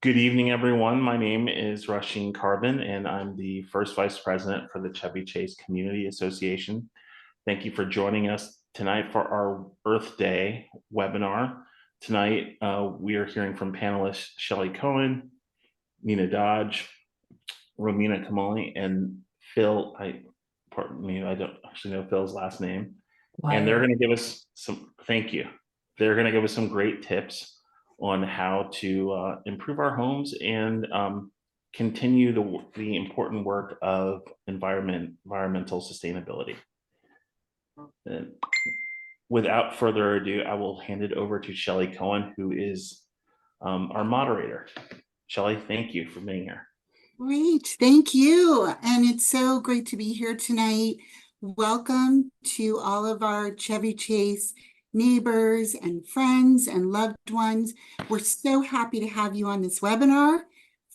Good evening, everyone. My name is Rasheen Carbon, and I'm the first vice president for the Chevy Chase Community Association. Thank you for joining us tonight for our Earth Day webinar. Tonight, we are hearing from panelists Shelley Cohen, Nina Dodge, Romina Kamali, and Phil. Pardon me, I don't actually know Phil's last name. And they're going to give us some, thank you. They're going to give us some great tips on how to improve our homes and continue the important work of environmental sustainability. And without further ado, I will hand it over to Shelley Cohen, who is our moderator. Shelley, thank you for being here. Great, thank you. And it's so great to be here tonight. Welcome to all of our Chevy Chase neighbors and friends and loved ones. We're so happy to have you on this webinar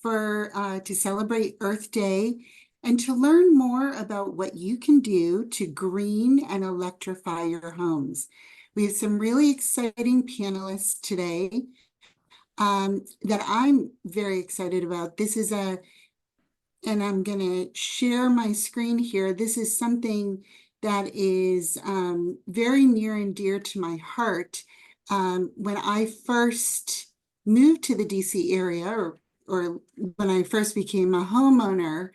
to celebrate Earth Day and to learn more about what you can do to green and electrify your homes. We have some really exciting panelists today that I'm very excited about. And I'm going to share my screen here. This is something that is very near and dear to my heart. When I first moved to the DC area, or when I first became a homeowner,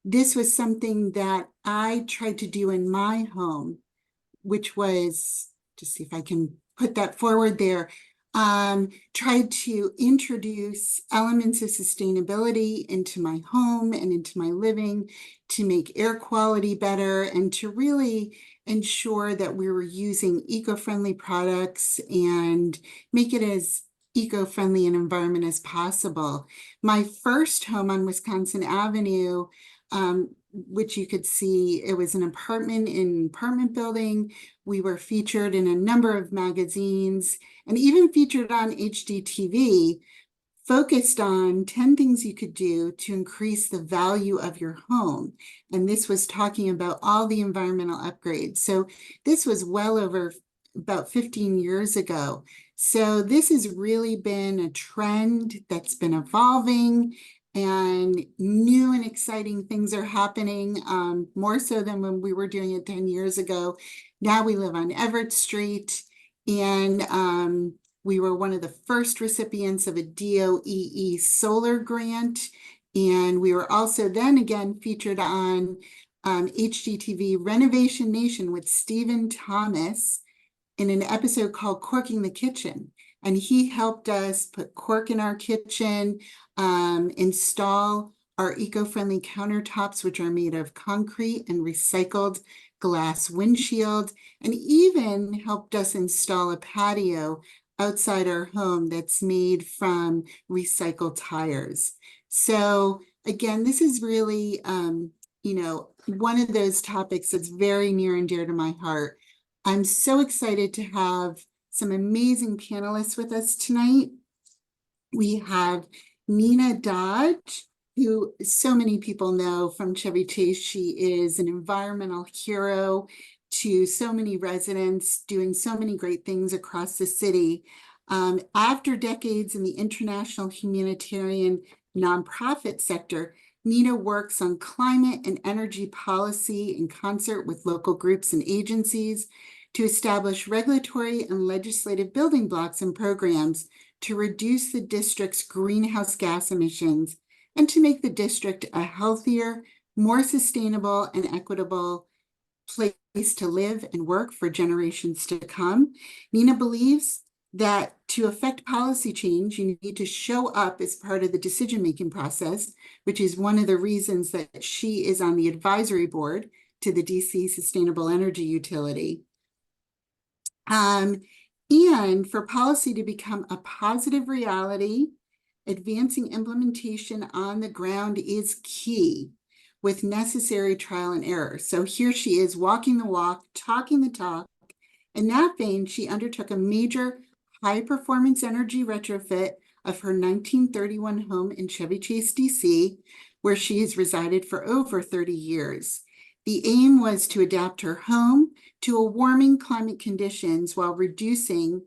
this was something that I tried to do in my home, which was, to see if I can put that forward there, tried to introduce elements of sustainability into my home and into my living to make air quality better and to really ensure that we were using eco-friendly products and make it as eco-friendly an environment as possible. My first home on Wisconsin Avenue, which you could see, it was an apartment building. We were featured in a number of magazines and even featured on HDTV, focused on 10 things you could do to increase the value of your home. And this was talking about all the environmental upgrades. So this was well over about 15 years ago. So this has really been a trend that's been evolving, and new and exciting things are happening, more so than when we were doing it 10 years ago. Now we live on Everett Street, and we were one of the first recipients of a DOEE solar grant. And we were also then again featured on HGTV Renovation Nation with Stephen Thomas in an episode called Corking the Kitchen. And he helped us put cork in our kitchen, install our eco-friendly countertops, which are made of concrete and recycled glass windshield, and even helped us install a patio outside our home that's made from recycled tires. So again, this is really, one of those topics that's very near and dear to my heart. I'm so excited to have some amazing panelists with us tonight. We have Nina Dodge, who so many people know from Chevy Chase. She is an environmental hero to so many residents, doing so many great things across the city. After decades in the international humanitarian nonprofit sector, Nina works on climate and energy policy in concert with local groups and agencies to establish regulatory and legislative building blocks and programs to reduce the district's greenhouse gas emissions and to make the district a healthier, more sustainable and equitable place to live and work for generations to come. Nina believes that to affect policy change, you need to show up as part of the decision-making process, which is one of the reasons that she is on the advisory board to the DC Sustainable Energy Utility. And for policy to become a positive reality, advancing implementation on the ground is key with necessary trial and error. So here she is walking the walk, talking the talk. In that vein, she undertook a major high-performance energy retrofit of her 1931 home in Chevy Chase, DC, where she has resided for over 30 years. The aim was to adapt her home to a warming climate conditions while reducing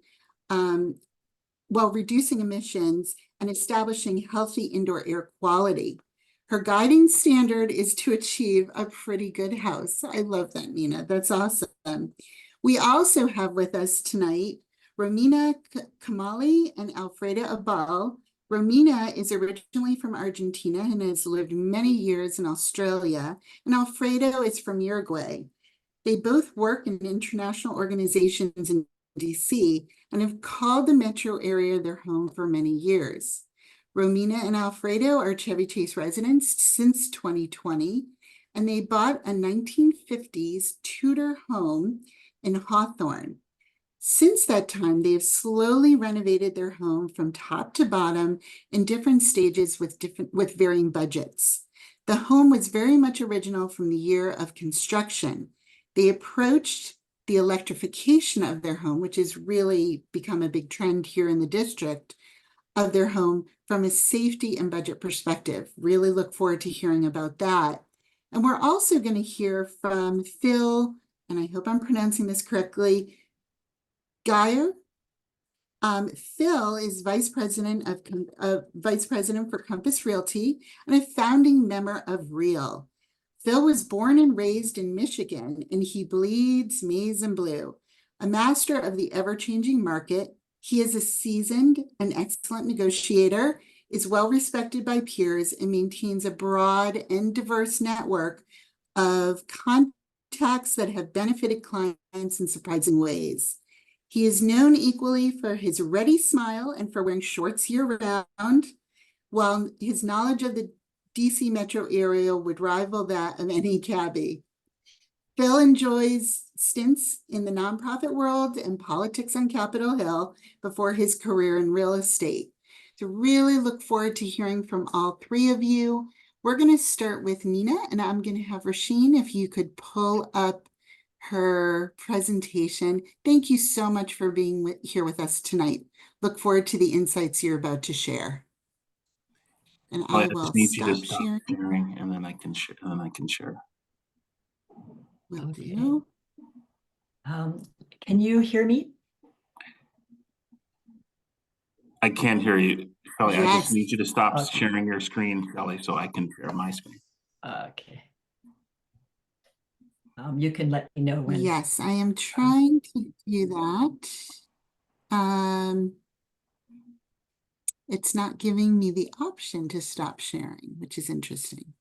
emissions and establishing healthy indoor air quality. Her guiding standard is to achieve a pretty good house. I love that, Nina. That's awesome. We also have with us tonight Romina Kamali and Alfredo Abal. Romina is originally from Argentina and has lived many years in Australia, and Alfredo is from Uruguay. They both work in international organizations in DC and have called the metro area their home for many years. Romina and Alfredo are Chevy Chase residents since 2020, and they bought a 1950s Tudor home in Hawthorne. Since that time, they have slowly renovated their home from top to bottom in different stages with varying budgets. The home was very much original from the year of construction. They approached the electrification of their home, which has really become a big trend here in the district, of their home from a safety and budget perspective. Really look forward to hearing about that. And we're also going to hear from Phil, and I hope I'm pronouncing this correctly, Geyer. Phil is vice president for Compass Realty and a founding member of Real. Phil was born and raised in Michigan, and he bleeds maize and blue. A master of the ever-changing market, he is a seasoned and excellent negotiator, is well respected by peers, and maintains a broad and diverse network of contacts that have benefited clients in surprising ways. He is known equally for his ready smile and for wearing shorts year-round, while his knowledge of the DC metro area would rival that of any cabbie. Phil enjoys stints in the nonprofit world and politics on Capitol Hill before his career in real estate. So really look forward to hearing from all three of you. We're going to start with Nina, and I'm going to have Rasheen, if you could pull up her presentation. Thank you so much for being here with us tonight. Look forward to the insights you're about to share. And I will stop sharing, and then I can share. Will Okay. do. Can you hear me? I can't hear you, Kelly. I Yes. just need you to stop Okay. sharing your screen, Kelly, so I can share my screen. Okay. You can let me know when. Yes, I am trying to do that. It's not giving me the option to stop sharing, which is interesting.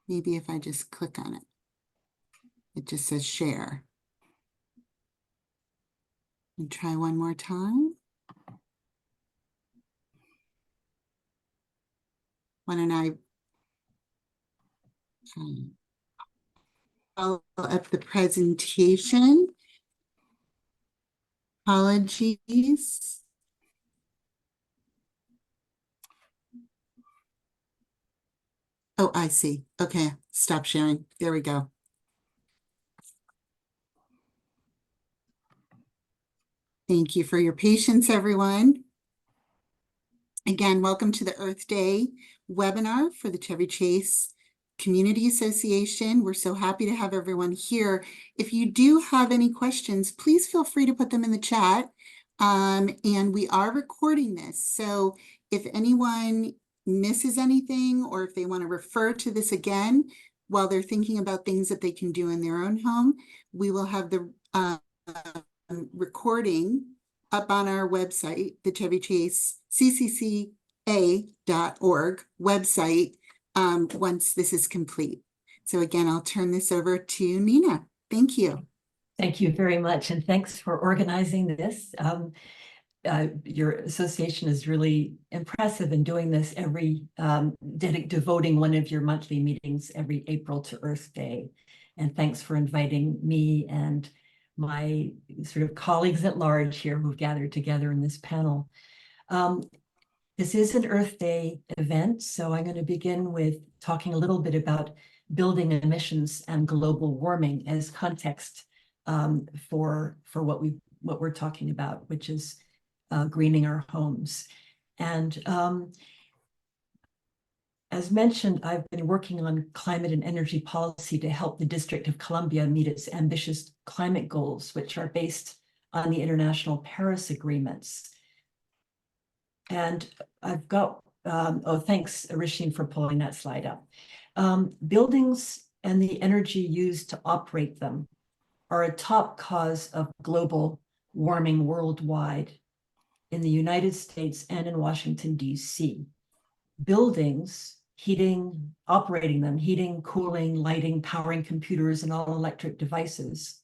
Maybe if I just click on it, it just says share. And try one more time. Why don't I follow up the presentation? Apologies. Oh, I see. Okay, stop sharing. There we go. Thank you for your patience, everyone. Again, welcome to the Earth Day webinar for the Chevy Chase Community Association. We're so happy to have everyone here. If you do have any questions, please feel free to put them in the chat. And we are recording this. So if anyone misses anything, or if they want to refer to this again while they're thinking about things that they can do in their own home, we will have the recording up on our website, the Chevy Chase CCCA.org website, once this is complete. So again, I'll turn this over to Nina. Thank you. Thank you very much, and thanks for organizing this. Your association is really impressive in doing this every, devoting one of your monthly meetings every April to Earth Day. And thanks for inviting me and my sort of colleagues at large here who've gathered together in this panel. This is an Earth Day event, so I'm going to begin with talking a little bit about building emissions and global warming as context for what we're talking about, which is greening our homes. And as mentioned, I've been working on climate and energy policy to help the District of Columbia meet its ambitious climate goals, which are based on the international Paris agreements. And I've got, oh, thanks, Rishine, for pulling that slide up. Buildings and the energy used to operate them are a top cause of global warming worldwide in the United States and in Washington, D.C. Buildings, operating them, heating, cooling, lighting, powering computers and all electric devices.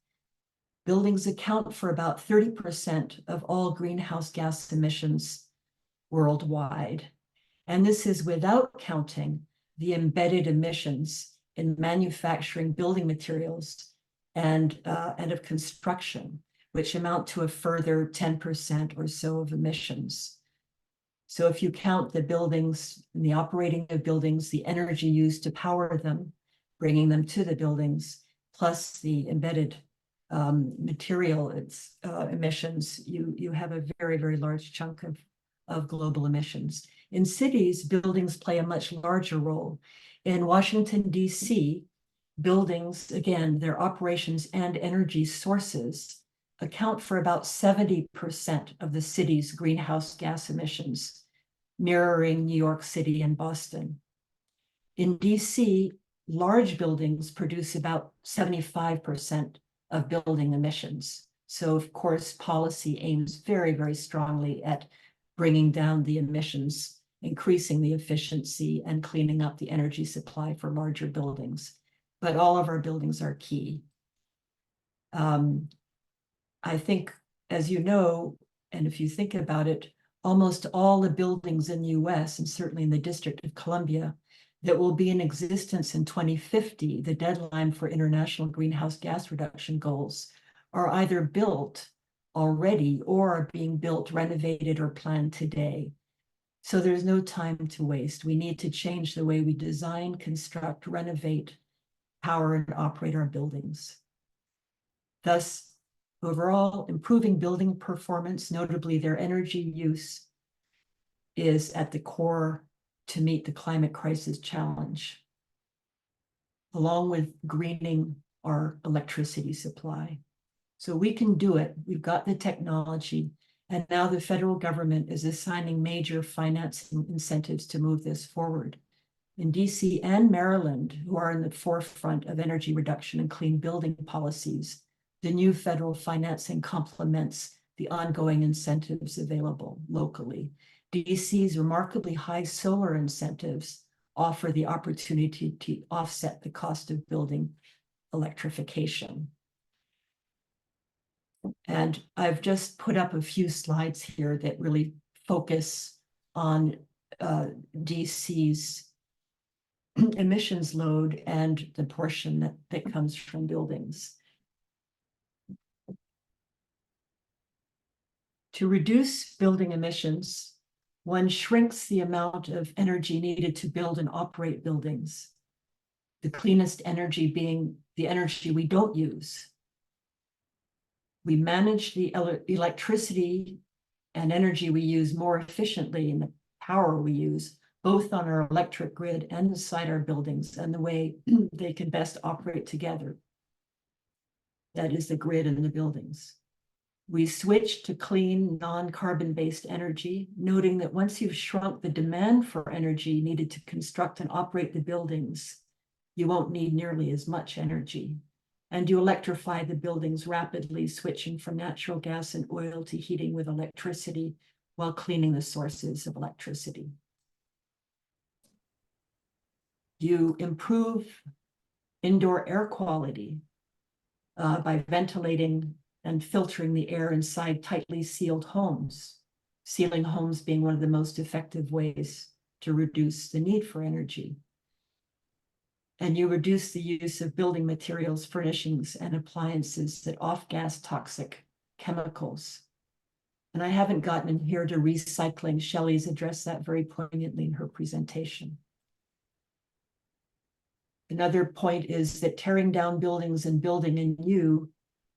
Buildings account for about 30% of all greenhouse gas emissions worldwide. And this is without counting the embedded emissions in manufacturing building materials and of construction, which amount to a further 10% or so of emissions. So if you count the buildings and the operating of buildings, the energy used to power them, bringing them to the buildings, plus the embedded material emissions, you have a very, very large chunk of global emissions. In cities, buildings play a much larger role. In Washington, D.C., buildings, again, their operations and energy sources account for about 70% of the city's greenhouse gas emissions, mirroring New York City and Boston. In DC, large buildings produce about 75% of building emissions. So of course, policy aims very, very strongly at bringing down the emissions, increasing the efficiency, and cleaning up the energy supply for larger buildings. But all of our buildings are key. I think, as you know, and if you think about it, almost all the buildings in the US, and certainly in the District of Columbia, that will be in existence in 2050, the deadline for international greenhouse gas reduction goals, are either built already or are being built, renovated, or planned today. So there's no time to waste. We need to change the way we design, construct, renovate, power, and operate our buildings. Thus, overall, improving building performance, notably their energy use, is at the core to meet the climate crisis challenge, along with greening our electricity supply. So we can do it. We've got the technology, and now the federal government is assigning major financing incentives to move this forward. In DC and Maryland, who are in the forefront of energy reduction and clean building policies, the new federal financing complements the ongoing incentives available locally. DC's remarkably high solar incentives offer the opportunity to offset the cost of building electrification. And I've just put up a few slides here that really focus on DC's emissions load and the portion that comes from buildings. To reduce building emissions, one shrinks the amount of energy needed to build and operate buildings, the cleanest energy being the energy we don't use. We manage the electricity and energy we use more efficiently, and the power we use, both on our electric grid and inside our buildings, and the way they can best operate together. That is the grid and the buildings. We switch to clean, non-carbon-based energy, noting that once you've shrunk the demand for energy needed to construct and operate the buildings, you won't need nearly as much energy. And you electrify the buildings rapidly, switching from natural gas and oil to heating with electricity while cleaning the sources of electricity. You improve indoor air quality by ventilating and filtering the air inside tightly sealed homes, sealing homes being one of the most effective ways to reduce the need for energy. And you reduce the use of building materials, furnishings, and appliances that off-gas toxic chemicals. And I haven't gotten in here to recycling. Shelley's addressed that very poignantly in her presentation. Another point is that tearing down buildings and building anew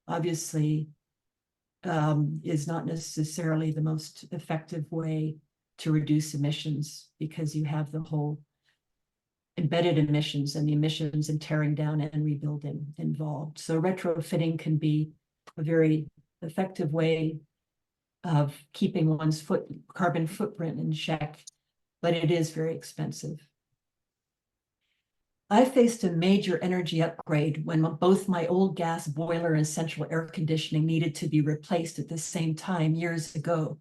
obviously is not necessarily the most effective way to reduce emissions, because you have the whole embedded emissions and the emissions in tearing down and rebuilding involved. So retrofitting can be a very effective way of keeping one's carbon footprint in check, but it is very expensive. I faced a major energy upgrade when both my old gas boiler and central air conditioning needed to be replaced at the same time years ago.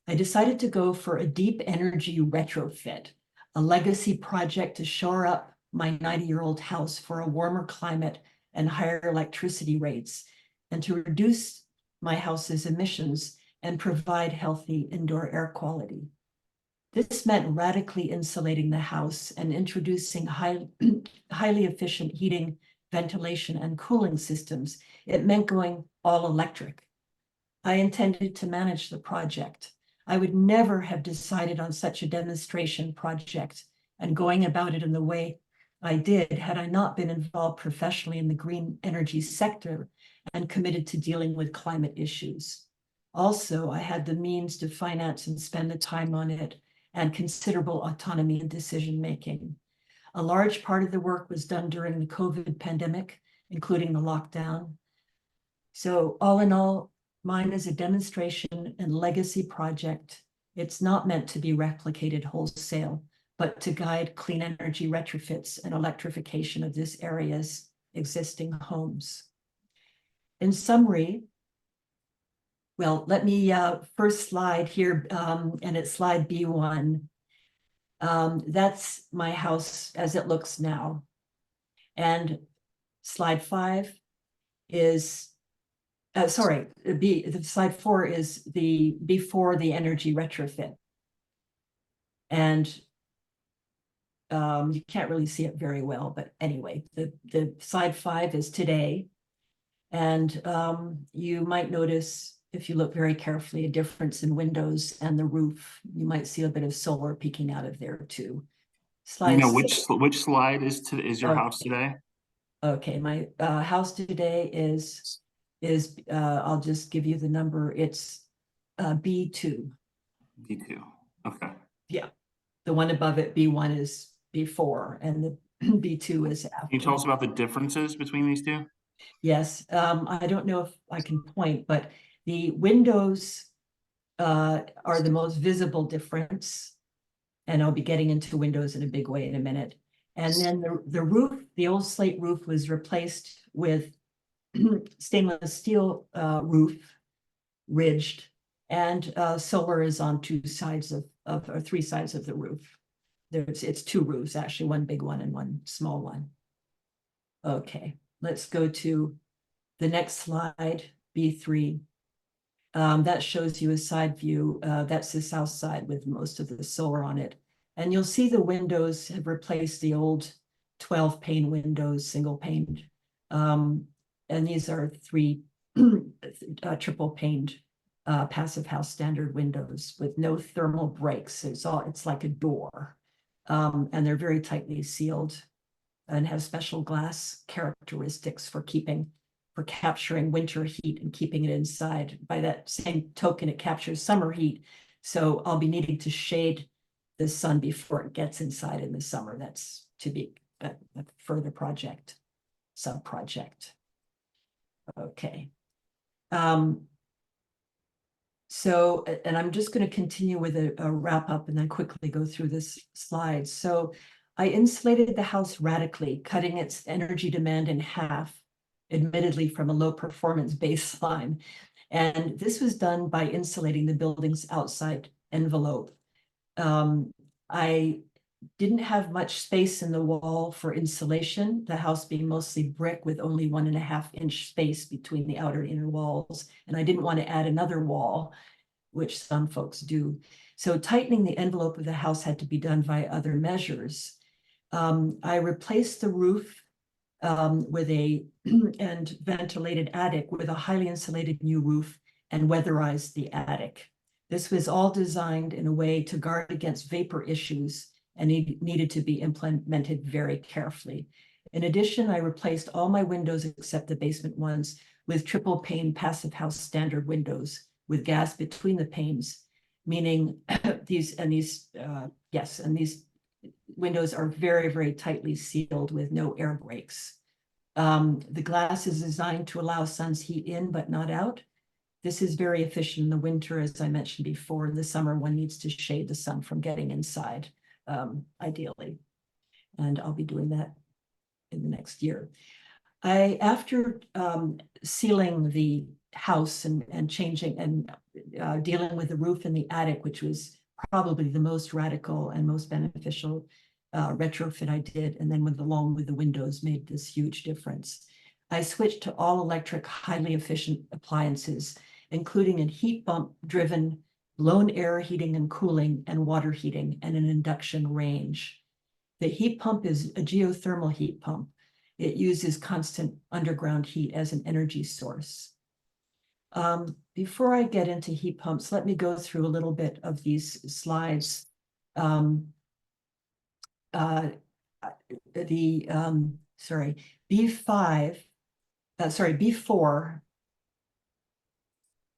I decided to go for a deep energy retrofit, a legacy project to shore up my 90-year-old house for a warmer climate and higher electricity rates, and to reduce my house's emissions and provide healthy indoor air quality. This meant radically insulating the house and introducing highly efficient heating, ventilation, and cooling systems. It meant going all electric. I intended to manage the project. I would never have decided on such a demonstration project and going about it in the way I did had I not been involved professionally in the green energy sector and committed to dealing with climate issues. Also, I had the means to finance and spend the time on it and considerable autonomy in decision-making. A large part of the work was done during the COVID pandemic, including the lockdown. So all in all, mine is a demonstration and legacy project. It's not meant to be replicated wholesale, but to guide clean energy retrofits and electrification of this area's existing homes. In summary, well, let me first slide here, and it's slide B1. That's my house as it looks now. And slide 5 is, slide 4 is the before the energy retrofit. And you can't really see it very well, but anyway, the slide 5 is today. And you might notice, if you look very carefully, a difference in windows and the roof. You might see a bit of solar peeking out of there too. You know, Slide which slide is your Okay. house today? Okay, my house today is I'll just give you the number. It's B2. B2. Okay. Yeah, the one above it, B1, is before, and the B2 is after. Can you tell us about the differences between these two? Yes, I don't know if I can point, but the windows are the most visible difference. And I'll be getting into windows in a big way in a minute. And then the roof, the old slate roof, was replaced with stainless steel roof, ridged, and solar is on 2 sides or 3 sides of the roof. It's 2 roofs, actually, one big one and one small one. Okay, let's go to the next slide, B3. That shows you a side view. That's the south side with most of the solar on it. And you'll see the windows have replaced the old 12-pane windows, single paned. And these are 3 triple paned passive house standard windows with no thermal breaks. It's like a door. And they're very tightly sealed and have special glass characteristics for capturing winter heat and keeping it inside. By that same token, it captures summer heat. So I'll be needing to shade the sun before it gets inside in the summer. That's to be a further project, sub-project. Okay. So, and I'm just going to continue with a wrap up and then quickly go through this slide. So I insulated the house radically, cutting its energy demand in half, admittedly from a low performance baseline. And this was done by insulating the building's outside envelope. I didn't have much space in the wall for insulation, the house being mostly brick with only 1.5-inch space between the outer and inner walls. And I didn't want to add another wall, which some folks do. So tightening the envelope of the house had to be done via other measures. I replaced the roof with and ventilated attic with a highly insulated new roof and weatherized the attic. This was all designed in a way to guard against vapor issues and needed to be implemented very carefully. In addition, I replaced all my windows except the basement ones with triple pane passive house standard windows with gas between the panes, meaning these windows are very, very tightly sealed with no air breaks. The glass is designed to allow sun's heat in but not out. This is very efficient in the winter, as I mentioned before. In the summer, one needs to shade the sun from getting inside, ideally. And I'll be doing that in the next year. After sealing the house and changing and dealing with the roof in the attic, which was probably the most radical and most beneficial retrofit I did, and then along with the windows made this huge difference. I switched to all electric, highly efficient appliances, including a heat pump driven blown air heating and cooling and water heating and an induction range. The heat pump is a geothermal heat pump. It uses constant underground heat as an energy source. Before I get into heat pumps, let me go through a little bit of these slides. B4,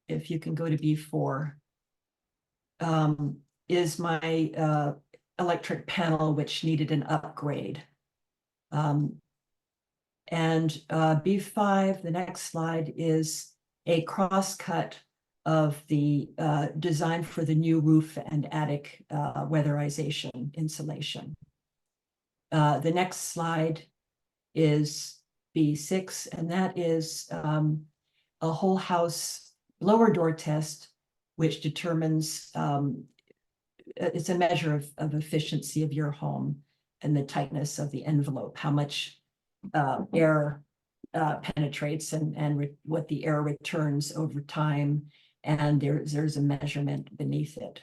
if you can go to B4, is my electric panel, which needed an upgrade. And B5, the next slide, is a crosscut of the design for the new roof and attic weatherization insulation. The next slide is B6, and that is a whole house blower door test, which determines, it's a measure of efficiency of your home and the tightness of the envelope, how much air penetrates and what the air returns over time, and there's a measurement beneath it.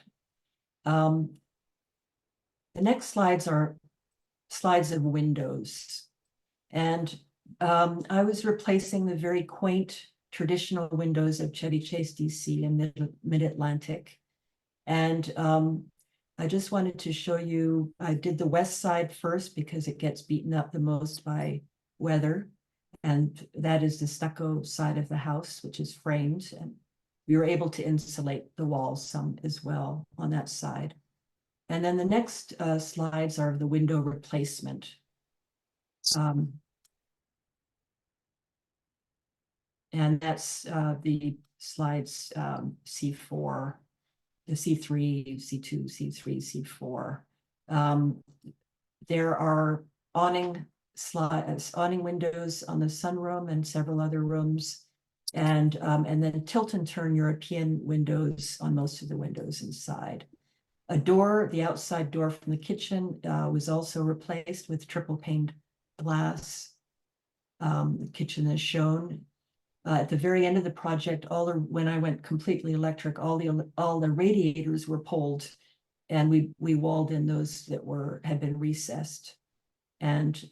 The next slides are slides of windows, and I was replacing the very quaint traditional windows of Chevy Chase, DC and Mid-Atlantic. And I just wanted to show you, I did the west side first because it gets beaten up the most by weather. And that is the stucco side of the house, which is framed. And we were able to insulate the walls some as well on that side. And then the next slides are the window replacement. And that's the slides C4, the C3, C2, C3, C4. There are awning windows on the sunroom and several other rooms, and then tilt and turn European windows on most of the windows inside. A door, the outside door from the kitchen, was also replaced with triple paned glass. The kitchen is shown. At the very end of the project, when I went completely electric, all the radiators were pulled, and we walled in those that had been recessed, and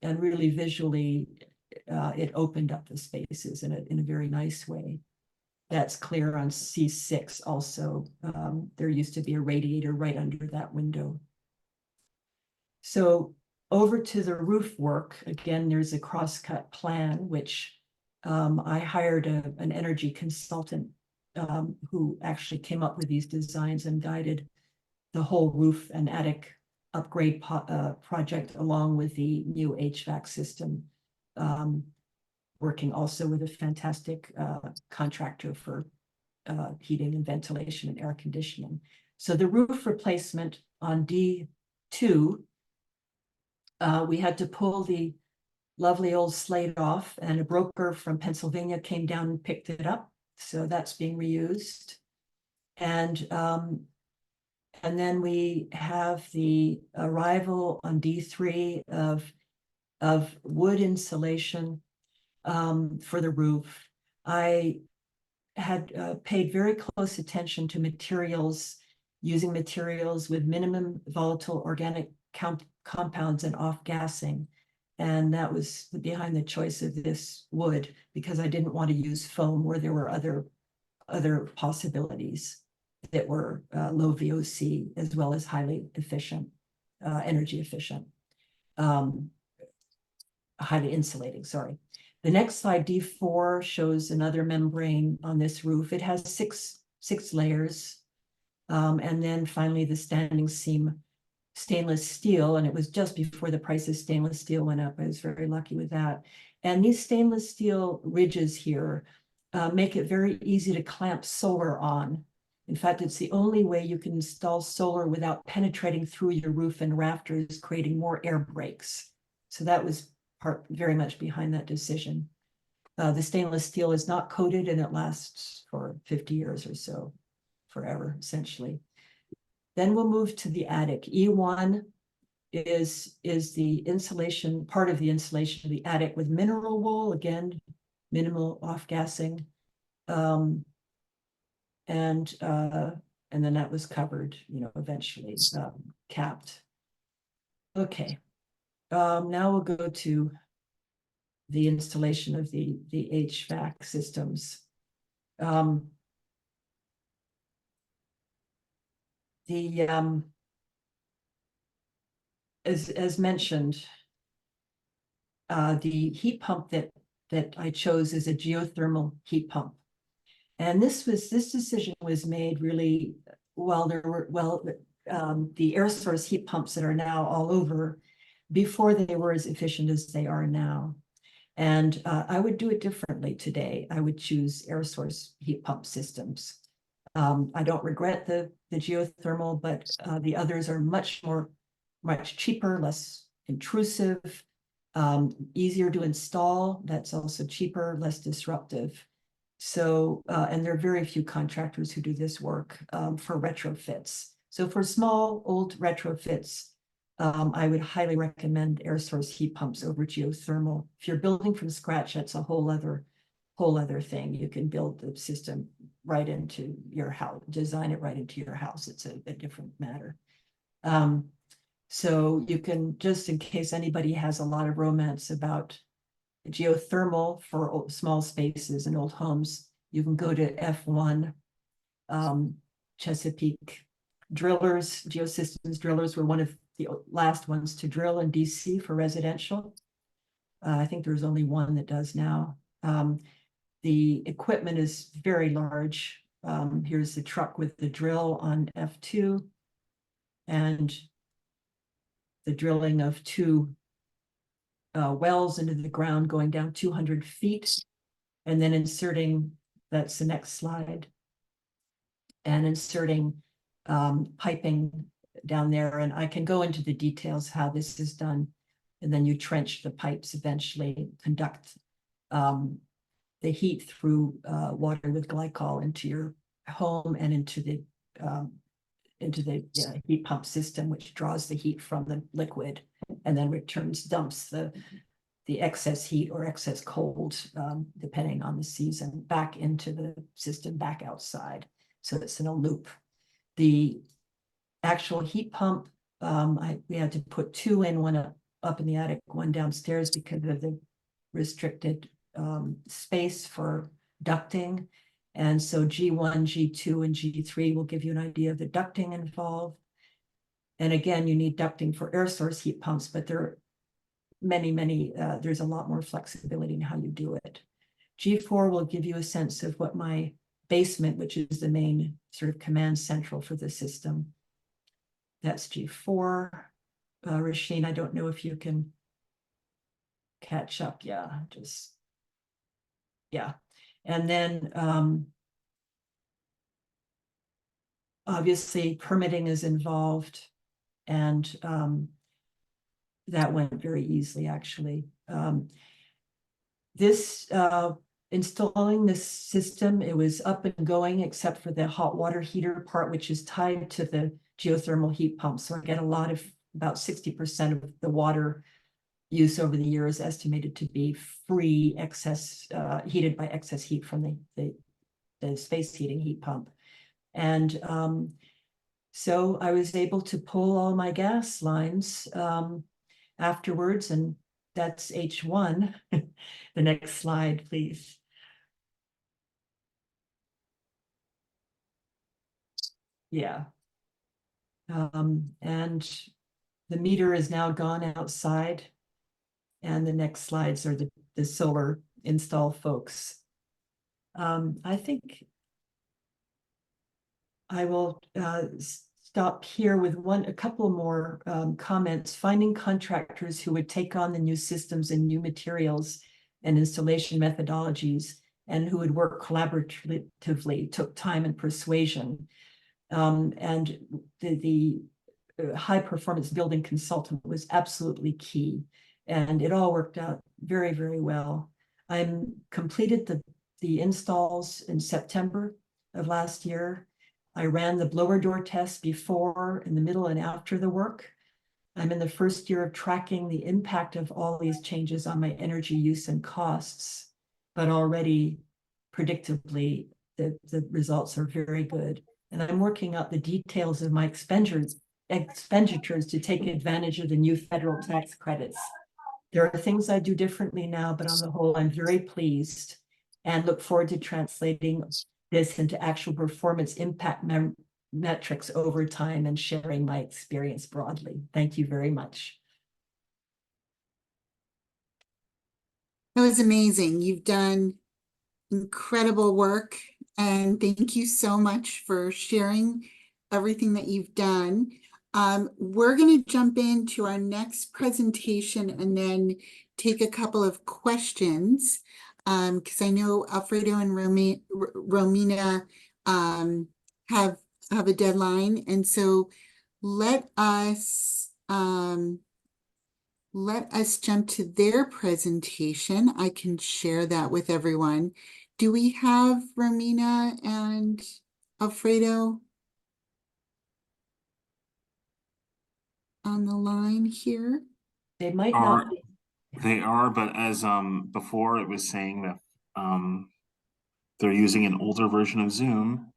really visually, it opened up the spaces in a very nice way. That's clear on C6 also. There used to be a radiator right under that window. So over to the roof work, again, there's a crosscut plan, which I hired an energy consultant who actually came up with these designs and guided the whole roof and attic upgrade project, along with the new HVAC system, working also with a fantastic contractor for heating and ventilation and air conditioning. So the roof replacement on D2, we had to pull the lovely old slate off, and a broker from Pennsylvania came down and picked it up. So that's being reused. And then we have the arrival on D3 of wood insulation for the roof. I had paid very close attention to materials, using materials with minimum volatile organic compounds and off-gassing. And that was behind the choice of this wood, because I didn't want to use foam where there were other possibilities that were low VOC, as well as highly efficient, energy efficient, highly insulating, sorry. The next slide, D4, shows another membrane on this roof. It has six layers. And then finally the standing seam stainless steel, and it was just before the price of stainless steel went up. I was very lucky with that. And these stainless steel ridges here make it very easy to clamp solar on. In fact, it's the only way you can install solar without penetrating through your roof and rafters, creating more air breaks. So that was very much behind that decision. The stainless steel is not coated and it lasts for 50 years or so, forever, essentially. Then we'll move to the attic. E1 is the insulation, part of the insulation of the attic with mineral wool, again, minimal off-gassing. And then that was covered, eventually capped. Okay. Now we'll go to the installation of the HVAC systems. As mentioned, the heat pump that I chose is a geothermal heat pump. And this decision was made really while the air source heat pumps that are now all over, before they were as efficient as they are now. And I would do it differently today. I would choose air source heat pump systems. I don't regret the geothermal, but the others are much cheaper, less intrusive, easier to install. That's also cheaper, less disruptive. So, and there are very few contractors who do this work for retrofits. So for small, old retrofits, I would highly recommend air source heat pumps over geothermal. If you're building from scratch, that's a whole other thing. You can build the system right into your house, design it right into your house. It's a different matter. So you can, just in case anybody has a lot of romance about geothermal for small spaces and old homes, you can go to F1. Chesapeake Drillers, Geosystems Drillers were one of the last ones to drill in DC for residential. I think there's only one that does now. The equipment is very large. Here's the truck with the drill on F2 and the drilling of two wells into the ground going down 200 feet, and then inserting, that's the next slide, and inserting piping down there. And I can go into the details how this is done. And then you trench the pipes, eventually conduct the heat through water with glycol into your home and into the heat pump system, which draws the heat from the liquid and then dumps the excess heat or excess cold, depending on the season, back into the system, back outside. So it's in a loop. The actual heat pump, we had to put two in, one up in the attic, one downstairs, because of the restricted space for ducting. And so G1, G2, and G3 will give you an idea of the ducting involved. And again, you need ducting for air source heat pumps, but there are many, there's a lot more flexibility in how you do it. G4 will give you a sense of what my basement, which is the main sort of command central for the system. That's G4. Rasheen, I don't know if you can catch up. Yeah. And then obviously permitting is involved, and that went very easily, actually. Installing this system, it was up and going except for the hot water heater part, which is tied to the geothermal heat pump. So I get about 60% of the water use over the years estimated to be free excess, heated by excess heat from the space heating heat pump. And so I was able to pull all my gas lines afterwards, and that's H1. The next slide, please. Yeah. And the meter is now gone outside. And the next slides are the solar install folks. I think I will stop here with a couple more comments. Finding contractors who would take on the new systems and new materials and installation methodologies and who would work collaboratively, took time and persuasion. And the high performance building consultant was absolutely key. And it all worked out very, very well. I'm completed the installs in September of last year. I ran the blower door test before, in the middle, and after the work. I'm in the first year of tracking the impact of all these changes on my energy use and costs, but already predictably, the results are very good. And I'm working out the details of my expenditures to take advantage of the new federal tax credits. There are things I do differently now, but on the whole, I'm very pleased and look forward to translating this into actual performance impact metrics over time and sharing my experience broadly. Thank you very much. That was amazing. You've done incredible work, and thank you so much for sharing everything that you've done. We're going to jump into our next presentation and then take a couple of questions, because I know Alfredo and Romina have a deadline, and so let us jump to their presentation. I can share that with everyone. Do we have Romina and Alfredo on the line here? They might not. They are, but as before it was saying that they're using an older version of Zoom,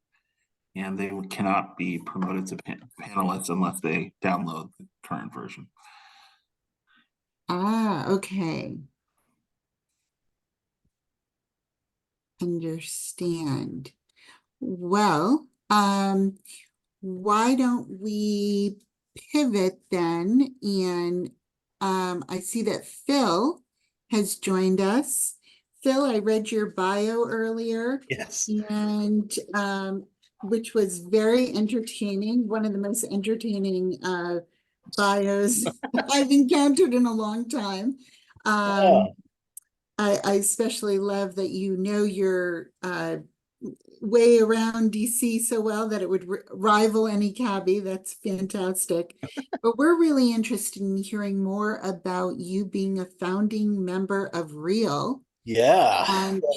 and they cannot be promoted to panelists unless they download the current version. Ah, okay. Understand. Well, why don't we pivot then? And I see that Phil has joined us. Phil, I read your bio earlier. Yes. And which was very entertaining, one of the most entertaining bios I've encountered in a long time. I especially love that you know your way around DC so well that it would rival any cabbie. That's fantastic. But we're really interested in hearing more about you being a founding member of Real. Yeah.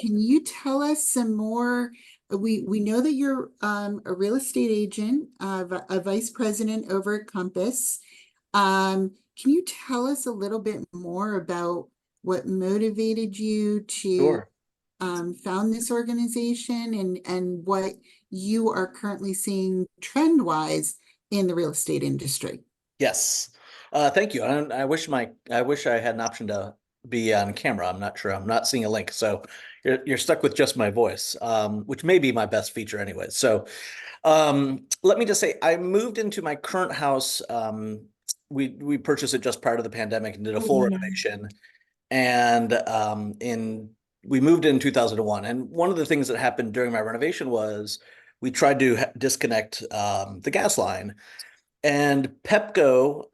Can you tell us some more? We know that you're a real estate agent, a vice president over at Compass. Can you tell us a little bit more about what motivated you to Sure. found this organization and what you are currently seeing trend-wise in the real estate industry? Yes. Thank you. I wish I had an option to be on camera. I'm not sure. I'm not seeing a link. So you're stuck with just my voice, which may be my best feature anyway. So let me just say, I moved into my current house. We purchased it just prior to the pandemic and did a full renovation. And we moved in 2001. And one of the things that happened during my renovation was we tried to disconnect the gas line. And Pepco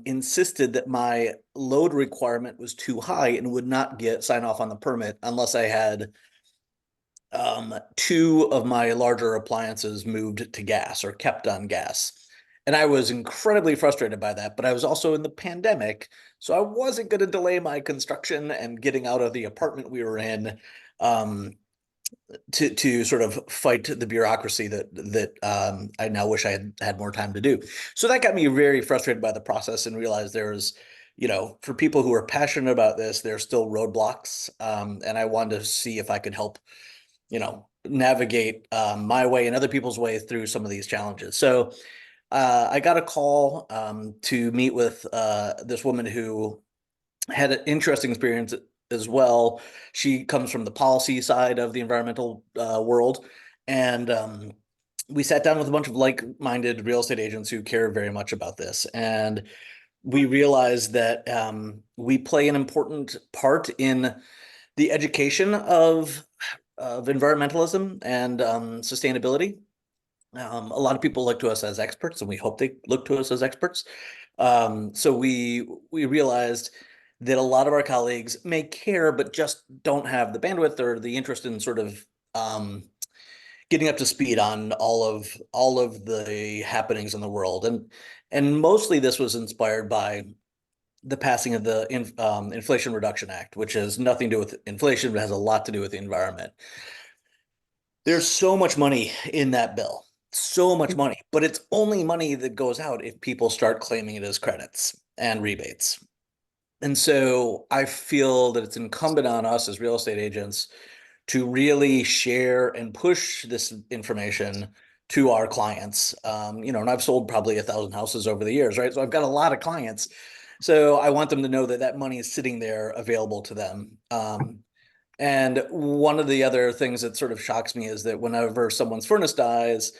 insisted that my load requirement was too high and would not sign off on the permit unless I had two of my larger appliances moved to gas or kept on gas. And I was incredibly frustrated by that, but I was also in the pandemic, so I wasn't going to delay my construction and getting out of the apartment we were in to sort of fight the bureaucracy that I now wish I had more time to do. So that got me very frustrated by the process and realized there's, for people who are passionate about this, there's still roadblocks. And I wanted to see if I could help, navigate my way and other people's way through some of these challenges. So I got a call to meet with this woman who had an interesting experience as well. She comes from the policy side of the environmental world. And we sat down with a bunch of like-minded real estate agents who care very much about this. And we realized that we play an important part in the education of environmentalism and sustainability. A lot of people look to us as experts, and we hope they look to us as experts. So we realized that a lot of our colleagues may care, but just don't have the bandwidth or the interest in sort of getting up to speed on all of the happenings in the world. And mostly this was inspired by the passing of the Inflation Reduction Act, which has nothing to do with inflation, but has a lot to do with the environment. There's so much money in that bill, so much money, but it's only money that goes out if people start claiming it as credits and rebates. And so I feel that it's incumbent on us as real estate agents to really share and push this information to our clients. And I've sold probably 1,000 houses over the years, right? So I've got a lot of clients. So I want them to know that that money is sitting there available to them. And one of the other things that sort of shocks me is that whenever someone's furnace dies,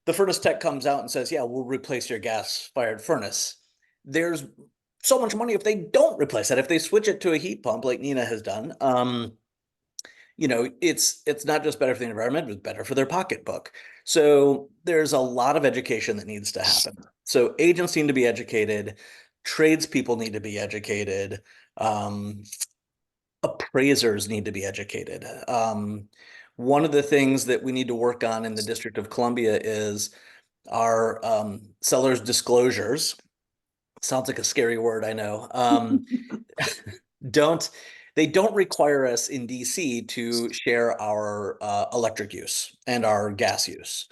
the furnace tech comes out and says, yeah, we'll replace your gas-fired furnace. There's so much money if they don't replace that, if they switch it to a heat pump like Nina has done. It's not just better for the environment, but it's better for their pocketbook. So there's a lot of education that needs to happen. So agents need to be educated, tradespeople need to be educated, appraisers need to be educated. One of the things that we need to work on in the District of Columbia is our sellers' disclosures. Sounds like a scary word, I know. They don't require us in DC to share our electric use and our gas use.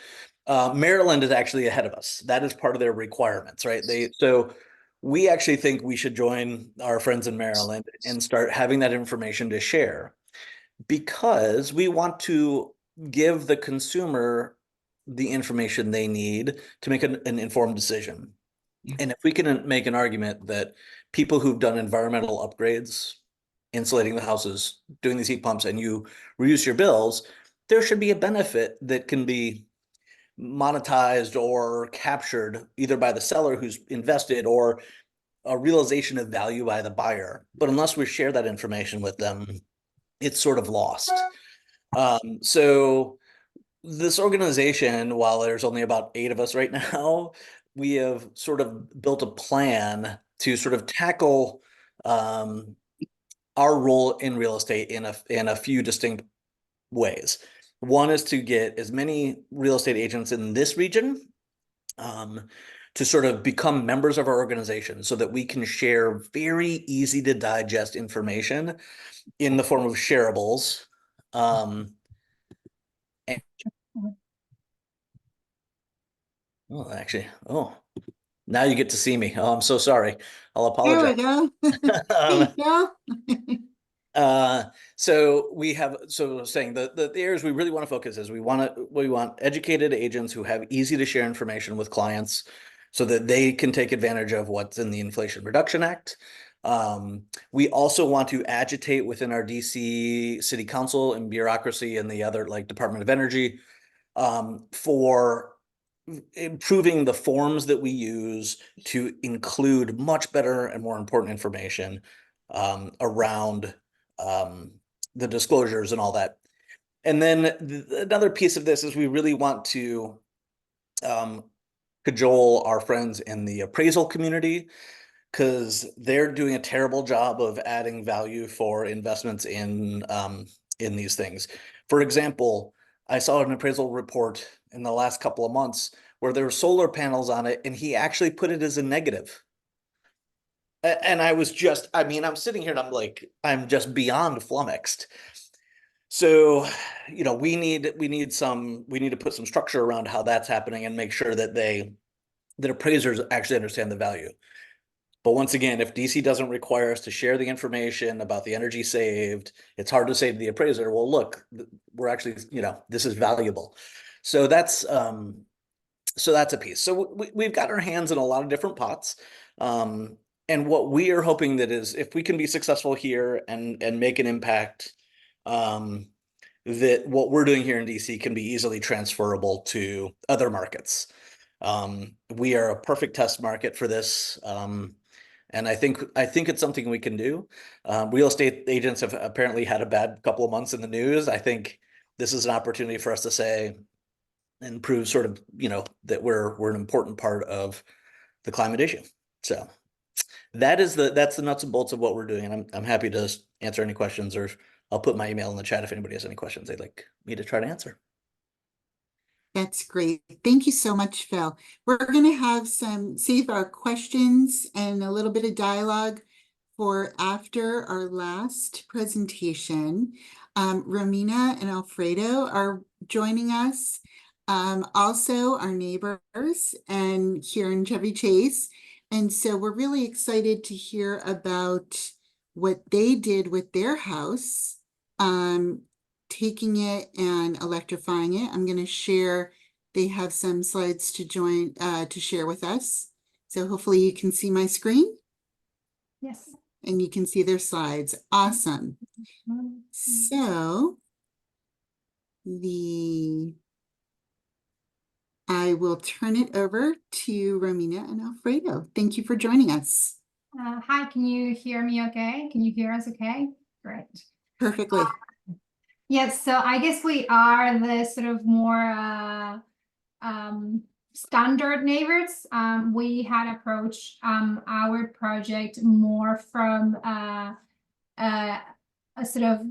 Maryland is actually ahead of us. That is part of their requirements, right? So we actually think we should join our friends in Maryland and start having that information to share, because we want to give the consumer the information they need to make an informed decision. And if we can make an argument that people who've done environmental upgrades, insulating the houses, doing these heat pumps, and you reduce your bills, there should be a benefit that can be monetized or captured either by the seller who's invested or a realization of value by the buyer. But unless we share that information with them, it's sort of lost. So this organization, while there's only about 8 of us right now, we have sort of built a plan to sort of tackle our role in real estate in a few distinct ways. One is to get as many real estate agents in this region to sort of become members of our organization so that we can share very easy to digest information in the form of shareables. Now you get to see me. Oh, I'm so sorry. I'll apologize. There we go. There you go. So saying the areas we really want to focus is we want educated agents who have easy to share information with clients so that they can take advantage of what's in the Inflation Reduction Act. We also want to agitate within our DC City Council and bureaucracy and the other like Department of Energy for improving the forms that we use to include much better and more important information around the disclosures and all that. And then another piece of this is we really want to cajole our friends in the appraisal community, because they're doing a terrible job of adding value for investments in these things. For example, I saw an appraisal report in the last couple of months where there were solar panels on it, and he actually put it as a negative. And I was just, I mean, I'm sitting here and I'm like, I'm just beyond flummoxed. So, we need to put some structure around how that's happening and make sure that appraisers actually understand the value. But once again, if DC doesn't require us to share the information about the energy saved, it's hard to say to the appraiser, well, look, we're actually, this is valuable. So that's a piece. So we've got our hands in a lot of different pots. And what we are hoping that is, if we can be successful here and make an impact, that what we're doing here in DC can be easily transferable to other markets. We are a perfect test market for this. And I think it's something we can do. Real estate agents have apparently had a bad couple of months in the news. I think this is an opportunity for us to say and prove sort of, that we're an important part of the climate issue. So that's the nuts and bolts of what we're doing. And I'm happy to answer any questions, or I'll put my email in the chat if anybody has any questions they'd like me to try to answer. That's great. Thank you so much, Phil. We're going to have save our questions and a little bit of dialogue for after our last presentation. Romina and Alfredo are joining us. Also our neighbors and here in Chevy Chase. And so we're really excited to hear about what they did with their house, taking it and electrifying it. I'm going to share, they have some slides to share with us. So hopefully you can see my screen. Yes. And you can see their slides. Awesome. So I will turn it over to Romina and Alfredo. Thank you for joining us. Hi, can you hear me okay? Can you hear us okay? Great. Perfectly. Yes, so I guess we are the sort of more standard neighbors. We had approached our project more from a sort of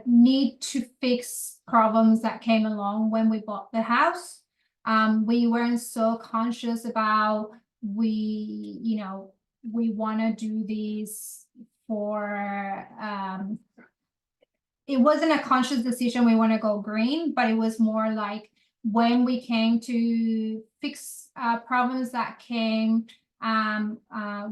need to fix problems that came along when we bought the house. We weren't so conscious about we want to do these for it wasn't a conscious decision we want to go green, but it was more like when we came to fix problems that came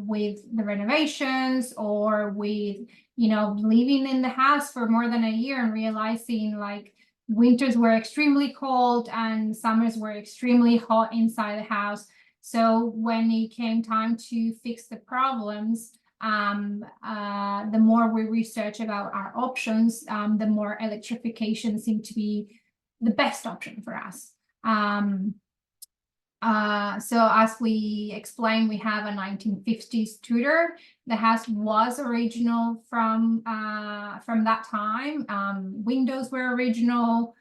with the renovations, or with living in the house for more than a year and realizing like winters were extremely cold and summers were extremely hot inside the house. So when it came time to fix the problems, the more we research about our options, the more electrification seemed to be the best option for us. So as we explained, we have a 1950s Tudor. The house was original from that time. Windows were original.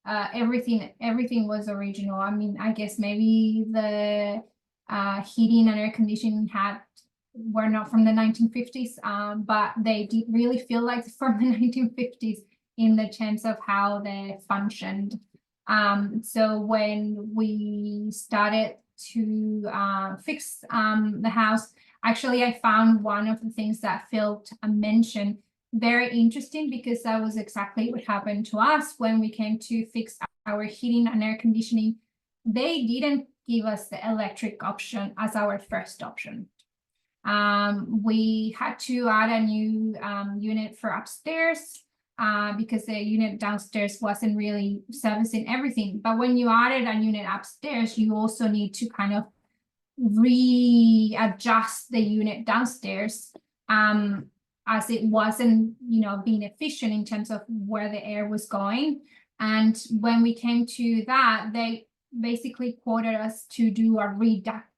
Everything was original. I mean, I guess maybe the heating and air conditioning were not from the 1950s, but they did really feel like from the 1950s in the terms of how they functioned. So when we started to fix the house, actually I found one of the things that Phil mentioned very interesting, because that was exactly what happened to us when we came to fix our heating and air conditioning. They didn't give us the electric option as our first option. We had to add a new unit for upstairs because the unit downstairs wasn't really servicing everything. But when you added a unit upstairs, you also need to kind of readjust the unit downstairs, as it wasn't, being efficient in terms of where the air was going. And when we came to that, they basically quoted us to do a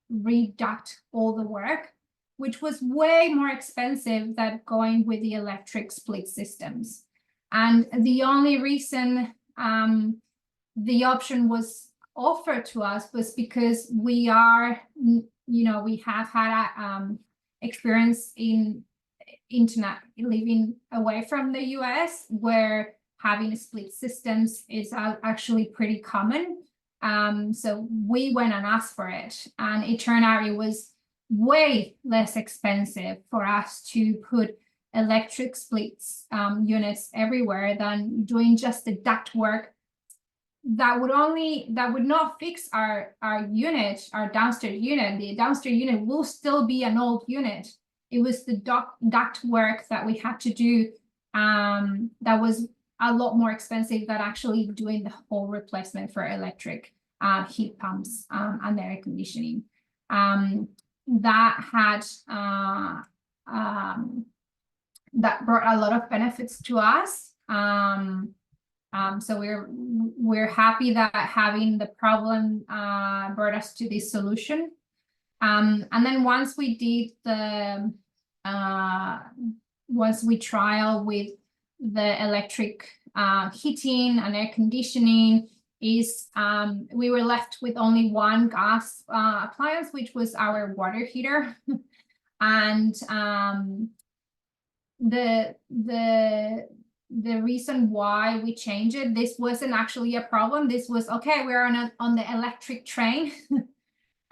reduct all the work, which was way more expensive than going with the electric split systems. And the only reason the option was offered to us was because we have had experience in internet living away from the US, where having split systems is actually pretty common. So we went and asked for it, and it turned out it was way less expensive for us to put electric splits units everywhere than doing just the duct work that would not fix our unit, our downstairs unit. The downstairs unit will still be an old unit. It was the duct work that we had to do that was a lot more expensive than actually doing the whole replacement for electric heat pumps and air conditioning. That brought a lot of benefits to us. So we're happy that having the problem brought us to this solution. And then once we did once we trial with the electric heating and air conditioning, is we were left with only one gas appliance, which was our water heater. And the reason why we changed it, this wasn't actually a problem. This was, okay, we're on the electric train.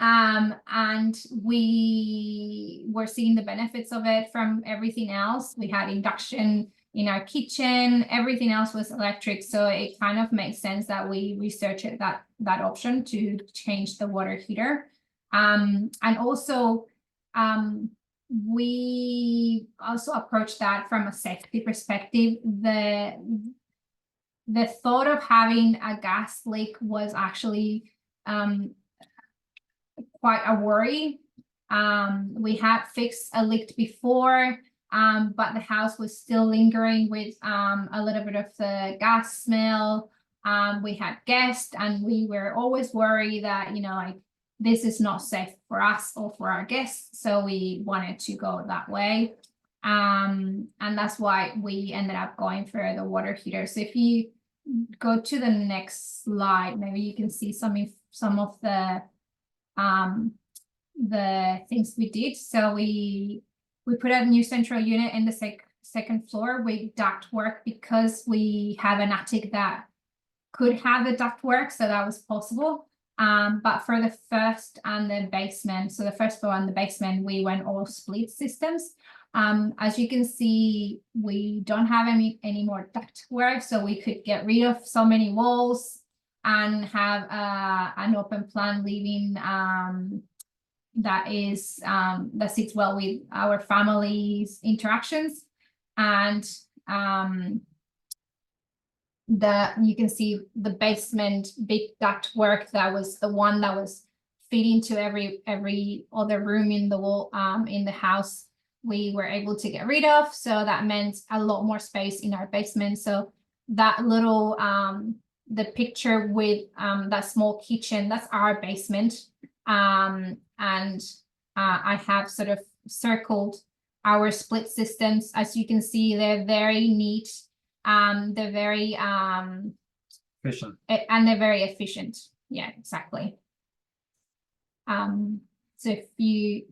And we were seeing the benefits of it from everything else. We had induction in our kitchen, everything else was electric. So it kind of makes sense that we researched that option to change the water heater. And also, we also approached that from a safety perspective. The thought of having a gas leak was actually quite a worry. We had fixed a leak before, but the house was still lingering with a little bit of the gas smell. We had guests, and we were always worried that, you know, like, this is not safe for us or for our guests. So we wanted to go that way. And that's why we ended up going for the water heater. So if you go to the next slide, maybe you can see some of the things we did. So we put a new central unit in the second floor with ductwork, because we have an attic that could have the ductwork, so that was possible. But for the first and the basement, so the first floor and the basement, we went all split systems. As you can see, we don't have any more ductwork, so we could get rid of so many walls and have an open plan living that sits well with our family's interactions. And you can see the basement big duct work, that was the one that was feeding to every other room in the wall in the house, we were able to get rid of. So that meant a lot more space in our basement. So that little the picture with that small kitchen, that's our basement. And I have sort of circled our split systems. As you can see, they're very neat. They're very efficient. And they're very efficient. Yeah, exactly. So if you,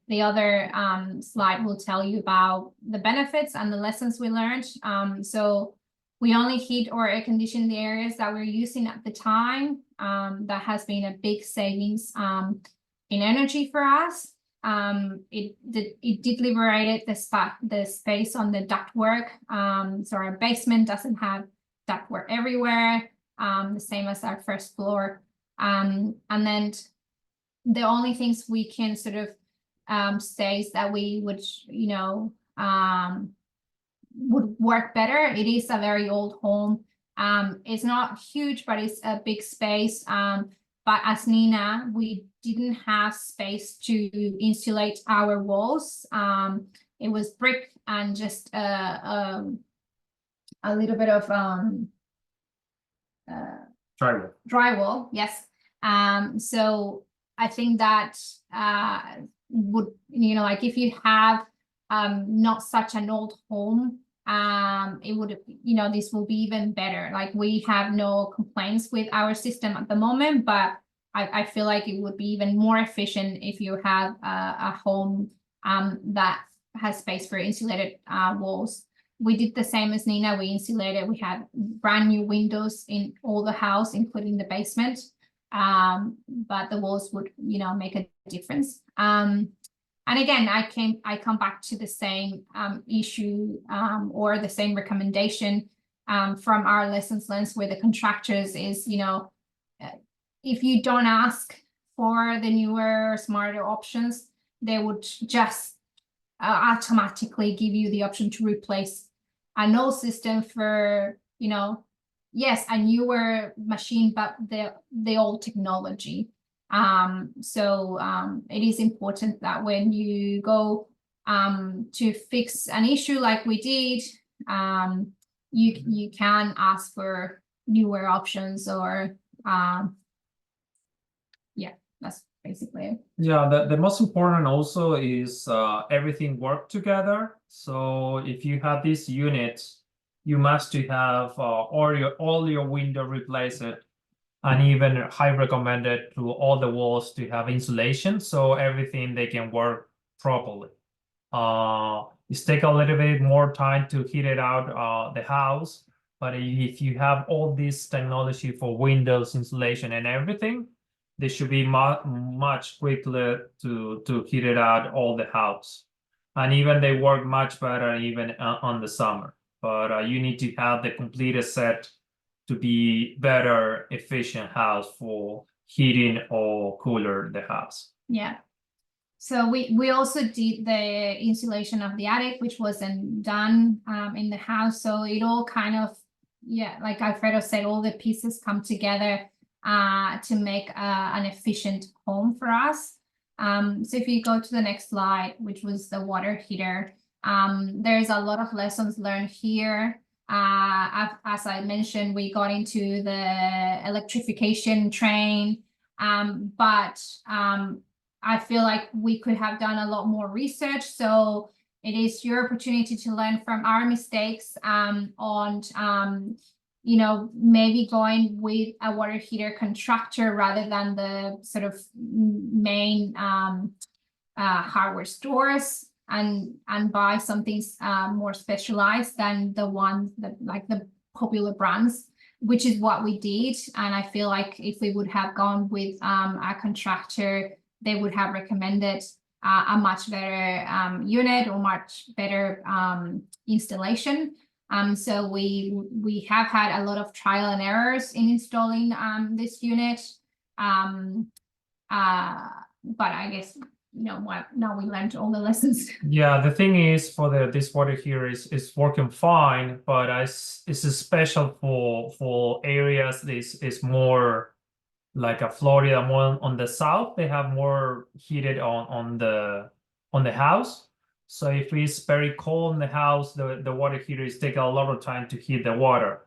the other slide will tell you about the benefits and the lessons we learned. So we only heat or air condition the areas that we're using at the time. That has been a big savings in energy for us. It did liberate the space on the ductwork. So our basement doesn't have ductwork everywhere, the same as our first floor. And then the only things we can sort of say is that we would, would work better. It is a very old home. It's not huge, but it's a big space. But as Nina, we didn't have space to insulate our walls. It was brick and just a little bit of drywall. Yes. So I think that would, like if you have not such an old home, it would, this will be even better. Like we have no complaints with our system at the moment, but I feel like it would be even more efficient if you have a home that has space for insulated walls. We did the same as Nina. We insulated, we had brand new windows in all the house, including the basement. But the walls would, make a difference. And again, I come back to the same issue or the same recommendation from our lessons learned with the contractors is, if you don't ask for the newer, smarter options, they would just automatically give you the option to replace an old system for, yes, a newer machine, but the old technology. So it is important that when you go to fix an issue like we did, you can ask for newer options or that's basically it. Yeah, the most important also is everything work together. So if you have this unit, you must have all your window replaced and even high recommended to all the walls to have insulation, so everything they can work properly. It's take a little bit more time to heat it out the house, but if you have all this technology for windows, insulation, and everything, they should be much quicker to heat it out all the house. And even they work much better even on the summer. But you need to have the complete set to be better efficient house for heating or cooler the house. Yeah. So we also did the insulation of the attic, which wasn't done in the house. So it all kind of, yeah, like Alfredo said, all the pieces come together to make an efficient home for us. So if you go to the next slide, which was the water heater, there's a lot of lessons learned here. As I mentioned, we got into the electrification train, but I feel like we could have done a lot more research. So it is your opportunity to learn from our mistakes on, you know, maybe going with a water heater contractor rather than the sort of main hardware stores, and buy something more specialized than the ones that like the popular brands, which is what we did. And I feel like if we would have gone with a contractor, they would have recommended a much better unit or much better installation. So we have had a lot of trial and errors in installing this unit. But I guess, you know what, now we learned all the lessons. Yeah, the thing is for this water here is working fine, but it's special for areas this is more like a Florida, more on the south. They have more heated on the house. So if it's very cold in the house, the water heater is taking a lot of time to heat the water,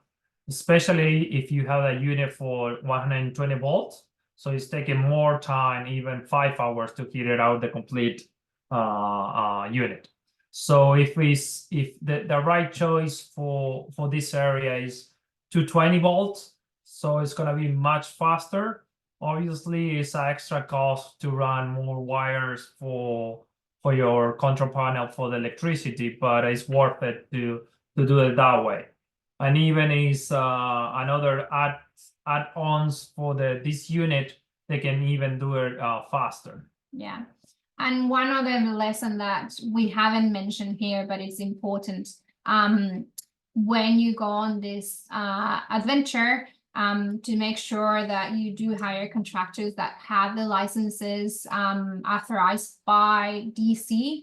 especially if you have a unit for 120 volts. So it's taking more time, even 5 hours, to heat it out the complete unit. So if the right choice for this area is 220 volts, so it's going to be much faster. Obviously, it's an extra cost to run more wires for your control panel for the electricity, but it's worth it to do it that way. And even is another add-ons for this unit, they can even do it faster. Yeah. And one other lesson that we haven't mentioned here, but it's important, when you go on this adventure, to make sure that you do hire contractors that have the licenses authorized by DC.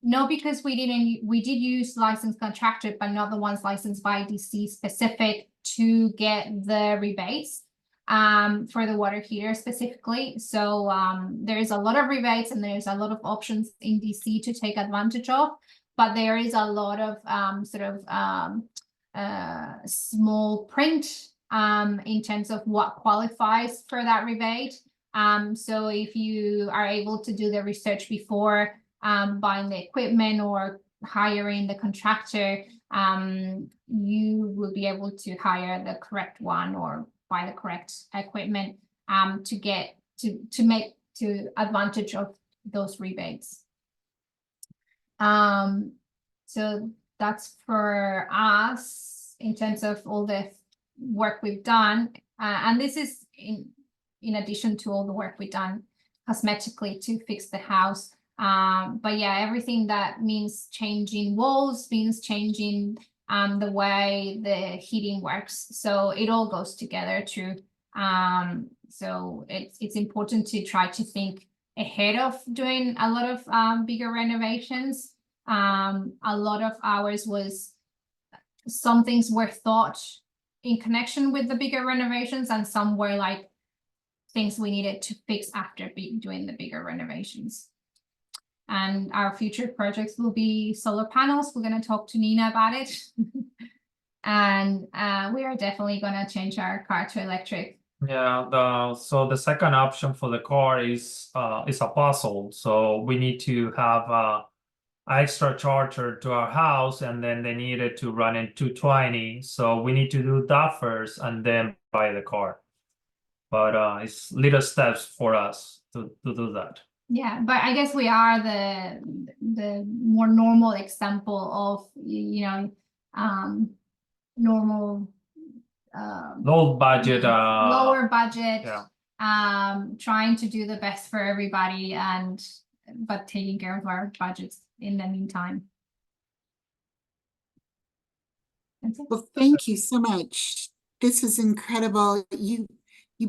No, because we did use licensed contractor, but not the ones licensed by DC specific to get the rebates for the water heater specifically. So there is a lot of rebates and there's a lot of options in DC to take advantage of, but there is a lot of small print in terms of what qualifies for that rebate. So if you are able to do the research before buying the equipment or hiring the contractor, you will be able to hire the correct one or buy the correct equipment to make advantage of those rebates. So that's for us in terms of all the work we've done, and this is in addition to all the work we've done cosmetically to fix the house. But yeah, everything that means changing walls means changing the way the heating works. So it all goes together too. So it's important to try to think ahead of doing a lot of bigger renovations. A lot of ours was, some things were thought in connection with the bigger renovations, and some were like things we needed to fix after doing the bigger renovations. And our future projects will be solar panels. We're going to talk to Nina about it. And we are definitely going to change our car to electric. Yeah, so the second option for the car is a puzzle. So we need to have an extra charger to our house, and then they needed to run in 220. So we need to do that first and then buy the car. but it's little steps for us to do that. Yeah, but I guess we are the more normal example of, you know, normal Low budget. lower budget, Yeah. trying to do the best for everybody but taking care of our budgets in the meantime. That's it. Well, thank you so much. This is incredible. You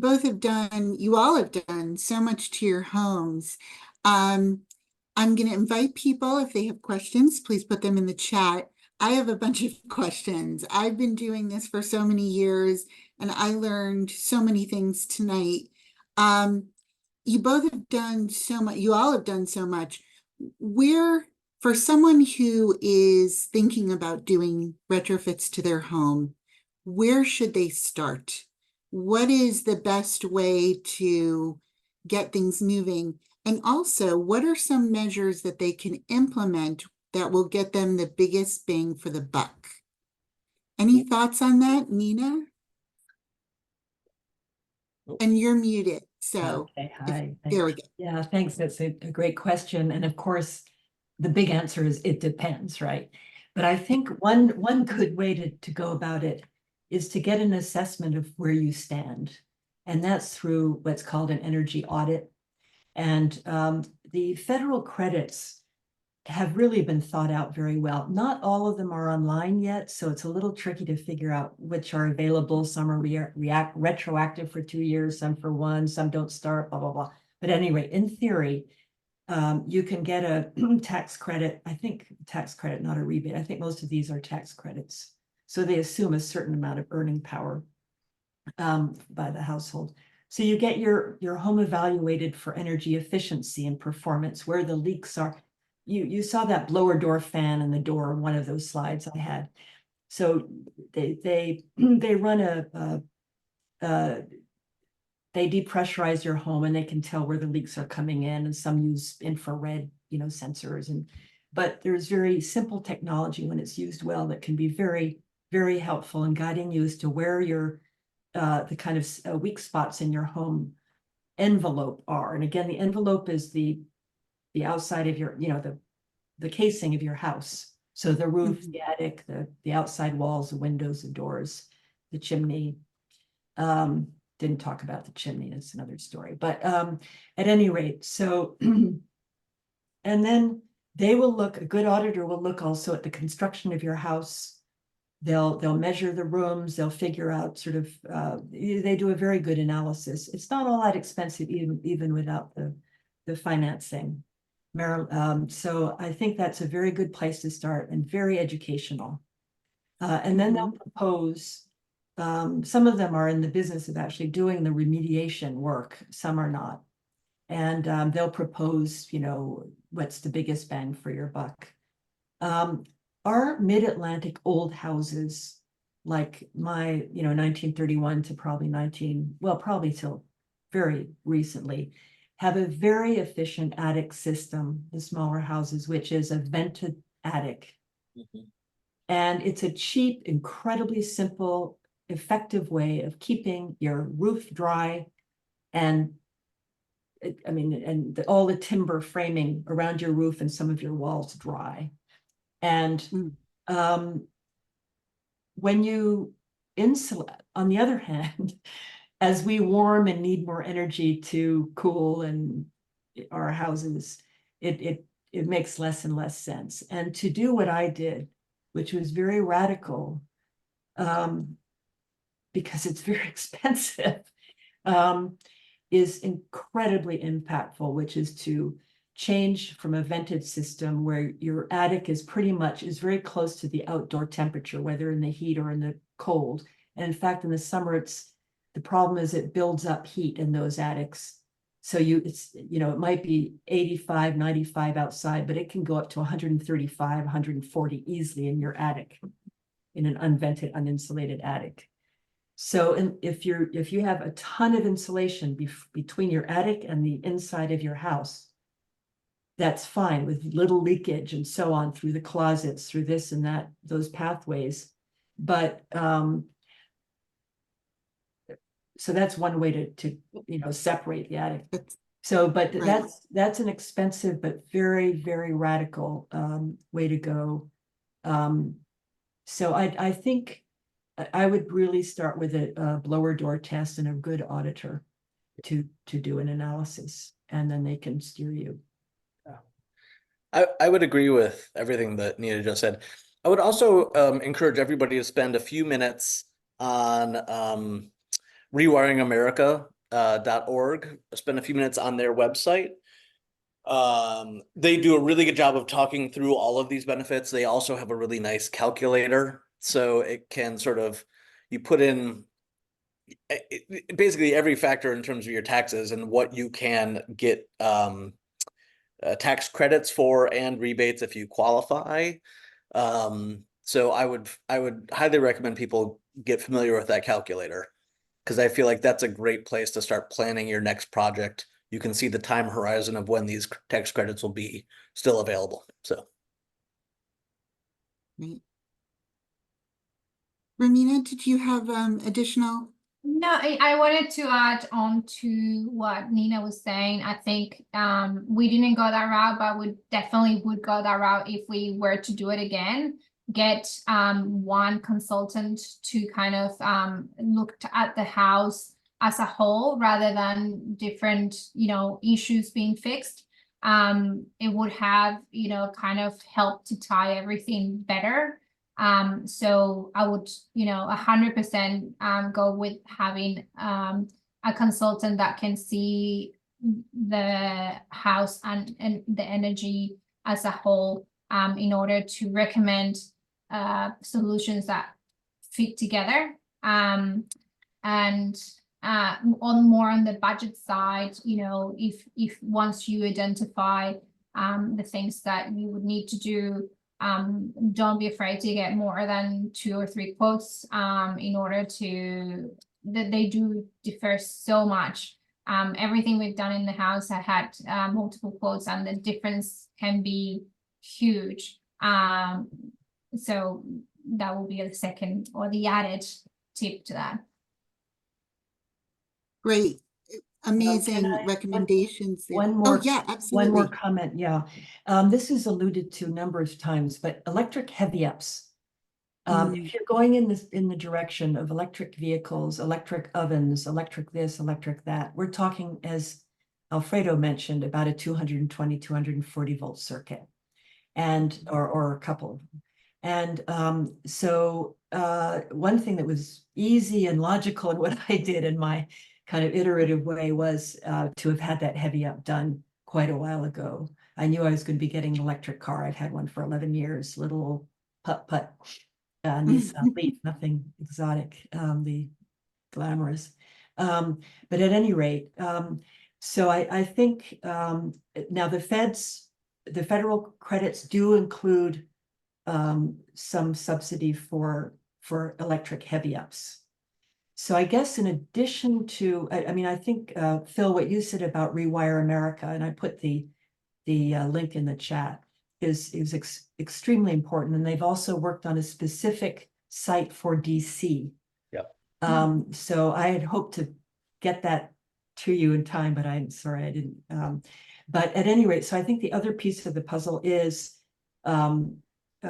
all have done so much to your homes. I'm going to invite people, if they have questions, please put them in the chat. I have a bunch of questions. I've been doing this for so many years, and I learned so many things tonight. You both have done so much. You all have done so much. For someone who is thinking about doing retrofits to their home, where should they start? What is the best way to get things moving? And also, what are some measures that they can implement that will get them the biggest bang for the buck? Any thoughts on that, Nina? And you're muted, so Okay, hi. there we go. Yeah, thanks. That's a great question. And of course, the big answer is it depends, right? But I think one good way to go about it is to get an assessment of where you stand. And that's through what's called an energy audit. And the federal credits have really been thought out very well. Not all of them are online yet, so it's a little tricky to figure out which are available. Some are retroactive for 2 years, some for 1, some don't start, blah, blah, blah. But anyway, in theory, you can get a tax credit. I think tax credit, not a rebate. I think most of these are tax credits. So they assume a certain amount of earning power by the household. So you get your home evaluated for energy efficiency and performance, where the leaks are. You saw that blower door fan in the door, one of those slides I had. So they run they depressurize your home, and they can tell where the leaks are coming in, and some use infrared, sensors. But there's very simple technology when it's used well that can be very, very helpful in guiding you as to where your the kind of weak spots in your home envelope are. And again, the envelope is the outside of your, the casing of your house. So the roof, the attic, the outside walls, the windows, the doors, the chimney. Didn't talk about the chimney, that's another story. But at any rate, so, and then they will look, a good auditor will look also at the construction of your house. They'll measure the rooms, they'll figure out sort of, they do a very good analysis. It's not all that expensive, even without the financing. So I think that's a very good place to start and very educational. And then they'll propose, some of them are in the business of actually doing the remediation work, some are not. And they'll propose, what's the biggest bang for your buck. Our mid-Atlantic old houses, like my, 1931 to probably till very recently, have a very efficient attic system, the smaller houses, which is a vented attic. And it's a cheap, incredibly simple, effective way of keeping your roof dry and all the timber framing around your roof and some of your walls dry. And when you insulate, on the other hand, as we warm and need more energy to cool and our houses, it makes less and less sense. And to do what I did, which was very radical, because it's very expensive, is incredibly impactful, which is to change from a vented system where your attic is very close to the outdoor temperature, whether in the heat or in the cold. And in fact, in the summer, the problem is it builds up heat in those attics. So it might be 85, 95 outside, but it can go up to 135, 140 easily in your attic, in an unvented, uninsulated attic. So if you have a ton of insulation between your attic and the inside of your house, that's fine, with little leakage and so on through the closets, through this and that, those pathways. But so that's one way to separate the attic. That's So, but right. that's an expensive but very, very radical way to go. So I think I would really start with a blower door test and a good auditor to do an analysis, and then they can steer you. I would agree with everything that Nina just said. I would also encourage everybody to spend a few minutes on rewiringamerica.org. Spend a few minutes on their website. They do a really good job of talking through all of these benefits. They also have a really nice calculator, so it can sort of, you put in basically every factor in terms of your taxes and what you can get tax credits for and rebates if you qualify. So I would highly recommend people get familiar with that calculator, because I feel like that's a great place to start planning your next project. You can see the time horizon of when these tax credits will be still available. So, Right. Romina, did you have additional? No, I wanted to add on to what Nina was saying. I think we didn't go that route, but we definitely would go that route if we were to do it again. Get one consultant to kind of look at the house as a whole rather than different, issues being fixed. It would have, kind of help to tie everything better. So I would, 100% go with having a consultant that can see the house and the energy as a whole in order to recommend solutions that fit together. And on the budget side, if once you identify the things that you would need to do, don't be afraid to get more than 2 or 3 quotes in order to, that they do differ so much. Everything we've done in the house had multiple quotes, and the difference can be huge. So that will be the second or the added tip to that. Great, amazing Can I- recommendations there. One more, Oh, yeah, absolutely. one more comment, yeah. This is alluded to a number of times, but electric heavy ups. If you're going in the direction of electric vehicles, electric ovens, electric this, electric that, we're talking, as Alfredo mentioned, about a 220, 240 volt circuit, and or a couple of them. And so one thing that was easy and logical in what I did in my kind of iterative way was to have had that heavy up done quite a while ago. I knew I was going to be getting an electric car. I've had one for 11 years, little old putt-putt Nissan Leaf, nothing exotic, the glamorous. But at any rate, so I think now the federal credits do include some subsidy for electric heavy ups. So I guess in addition to, I mean, I think Phil, what you said about Rewire America, and I put the link in the chat, is extremely important. And they've also worked on a specific site for DC. Yep. So I had hoped to get that to you in time, but I'm sorry I didn't. But at any rate, so I think the other piece of the puzzle is